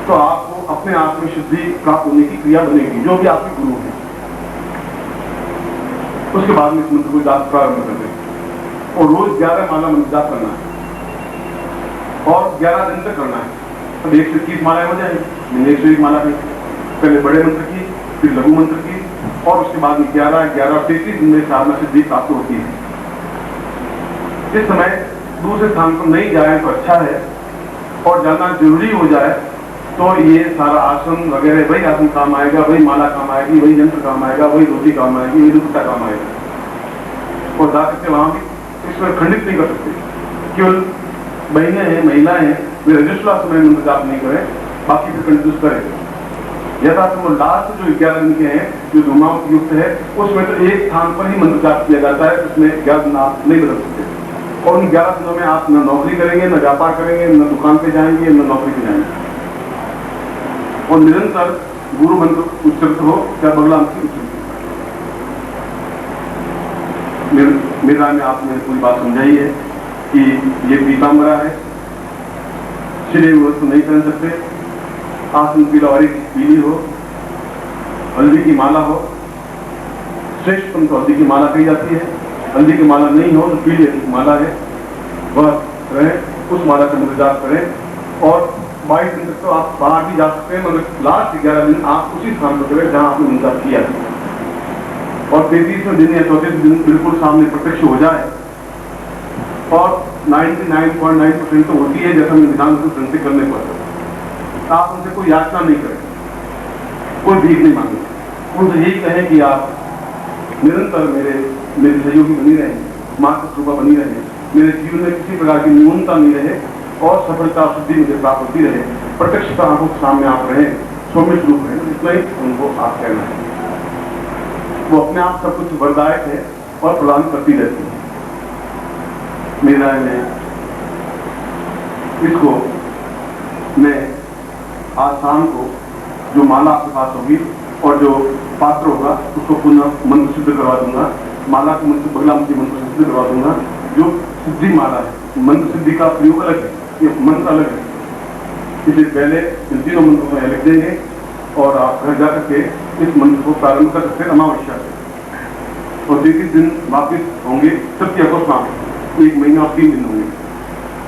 तो आपको अपने आप में शुद्धि प्राप्त होने की क्रिया बनेगी, जो भी आपके गुरु हैं। उसके बाद में इस मंत्र को जाप प्रारंभ कर दें, और रोज 11 माला मंत्र जाप करना है, और 11 दिन तक करना है। अब 121 मालाएं हो जाएंगी। 101 माला की पहले बड़े मंत्र की, फिर लघु मंत्र की, और उसके बाद में 11 33 दिन में साधना सिद्धि प्राप्त होती है। इस समय दूसरे स्थान पर नहीं जाए तो अच्छा है, और जाना जरूरी हो जाए तो ये सारा आसन वगैरह वही आसन काम आएगा, वही माला काम आएगी, वही यंत्र काम आएगा, वही रोटी काम आएगी, वही दुपट्टा काम आएगा। और जा सकते वहां भी इसमें खंडित नहीं कर सकते। केवल बहनें हैं, महिलाएं हैं, वे रजिस्ट्रा समय मंत्र जाप नहीं करें, बाकी फिर कंटिन्यूस करें। यथा तो लास्ट जो 11 दिन के हैं, जो धूमावत युक्त है, उसमें तो एक स्थान पर ही मंत्र जाप किया जाता है, उसमें 11 दिन आप नहीं बदल सकते। और उन 11 दिनों में आप न नौकरी करेंगे, न व्यापार करेंगे, न दुकान पे जाएंगे, न नौकरी पे जाएंगे। और निरंतर गुरु मंत्र उच्चरित हो या बगला की उच्चरित। मेरे राय में आपने पूरी बात समझाई है कि ये पीताम्बरा है, छिले हुए वस्तु नहीं पहन सकते, आसन पीलावारी पीली हो, हल्दी की माला हो, श्रेष्ठ तो हल्दी की माला कही जाती है, हल्दी की माला नहीं हो तो पीली की माला है, वह रहे, उस माला का मंत्र जाप करें। और 22 दिन तक तो आप बाहर भी जा सकते हैं, मगर लास्ट 11 दिन आप उसी स्थान पर करें जहां आपने मंत्र किया। और 33वें दिन या 34वें दिन बिल्कुल सामने प्रत्यक्ष हो जाए, और 99.9% तो होती है, जैसा मैं विधान से करने पर आप उनसे कोई याचना नहीं करें, कोई भीख नहीं मांगे, उनसे यही कहें कि आप निरंतर मेरे सहयोगी बनी रहे, मात्र कृपा बनी रहे, मेरे जीवन में किसी प्रकार की न्यूनता नहीं रहे, और सफलता शुद्धि मुझे प्राप्त होती रहे, प्रत्यक्ष आंखों के सामने आप रहे, सौम्य स्वरूप रहे। इतना ही उनको आप कहना है। वो अपने आप सब कुछ वरदायक है और प्रदान करती रहती है। मेरी राय में इसको मैं आज शाम को जो माला आपके पास होगी और जो पात्र होगा उसको पुनः मंत्र सिद्ध करवा दूंगा, माला के मंत्र बगला मुखी मंत्र सिद्ध करवा दूंगा। जो सिद्धि माला है, मंत्र सिद्धि का प्रयोग अलग है, ये मंत्र अलग है। इससे पहले इन तीनों मंत्रों को लिख देंगे और आप घर जाकर के इस मंत्र को प्रारंभ कर सकते हैं अमावस्या से, और 33 दिन वापिस होंगे, तृतीया को समाप्त, 1 महीना और 3 दिन होंगे,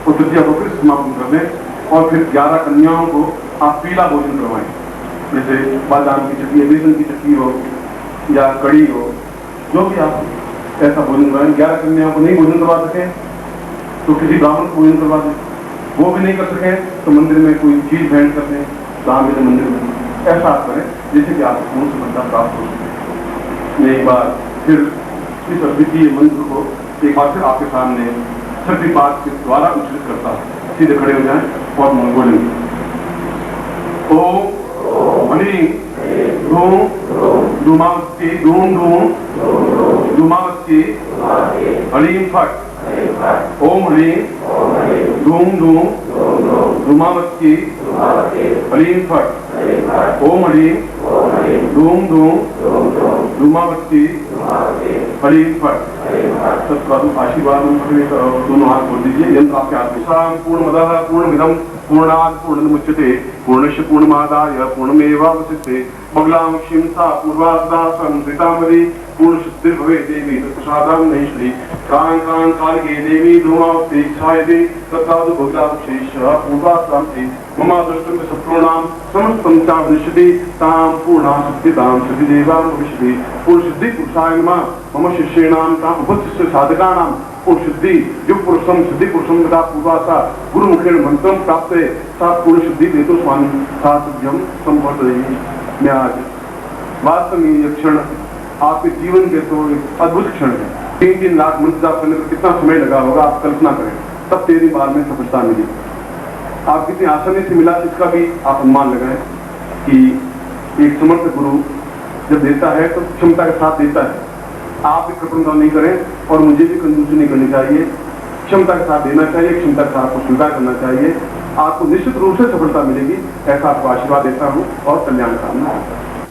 और तृतीया को फिर समापन कर दें। और फिर 11 कन्याओं को आप पीला भोजन करवाएं, जैसे बादाम की चटनी, बेसन की चटनी हो या कड़ी हो, जो भी आप ऐसा भोजन करवाएं। 11 कन्याओं को नहीं भोजन करवा सकें तो किसी ब्राह्मण को भोजन करवा दें, वो भी नहीं कर सकें तो मंदिर में कोई चीज भेंट कर दें, राम के मंदिर में ऐसा आप करें जिससे कि आपको पूर्ण सफलता प्राप्त हो सके। मैं एक बार फिर इस अद्वितीय मंत्र को एक बार फिर आपके सामने सभी पाठ के द्वारा उच्चरित करता हूँ। सीधे खड़े हो जाएं और मन बोलेंगे। ओम हनी धूम धूमावती धूम धूम धूमावती हलीम फट। ओम हलीम धूम धूम धूमावती हलीम फट। ओम हलीम धूम धूम धूमावती हलीम फट। सबका आशीर्वाद दोनों हाथ खोल दीजिए। यंत्र आपके हाथ में। पूर्णमदः पूर्णमिदं पूर्णात् पूर्णमुच्यते पूर्णस्य पूर्णमादाय पूर्णमेवावशिष्यते। बगलां क्षिंसा पूर्वार्धा संवृतामदि पूर्ण शुद्धि भवे देवी तत्प्रसादां नैश्री। कां कां कालिके देवी धूमावती छायते तत्तादु बगलाक्षेषः पूर्वास्तांति मम दृष्टं शत्रूणां समस्तं चावनिष्यति तां पूर्णा सिद्धिदां सिद्धिदेवां भविष्यति। पूर्ण सिद्धि पुरुषाय नमः। मम शिष्याणां तां उपशिष्य साधकानां पूर्ण सिद्धि युग पुरुषम सिद्धि पुरुषम तथा पूर्वासा गुरु मुखेन मंत्रम प्राप्त सा पूर्ण सिद्धि हेतु स्वामी साध्यम संवर्धयति। मैं आज वास्तव में ये क्षण आपके जीवन के तो एक अद्भुत क्षण है। 3 लाख मंत्र जाप करने पर कितना समय लगा होगा आप कल्पना करें। तब 13 बार में सफलता मिली। आप कितनी आसानी से मिला इसका भी आप अनुमान लगाएं कि एक समर्थ गुरु जब देता है तो क्षमता के साथ देता है। आप भी कृपणता नहीं करें और मुझे भी कंजूसी नहीं करनी चाहिए। क्षमता के साथ देना चाहिए, क्षमता के साथ आपको स्वीकार करना चाहिए। आपको निश्चित रूप से सफलता मिलेगी, ऐसा आपको आशीर्वाद देता हूँ और कल्याण कामना।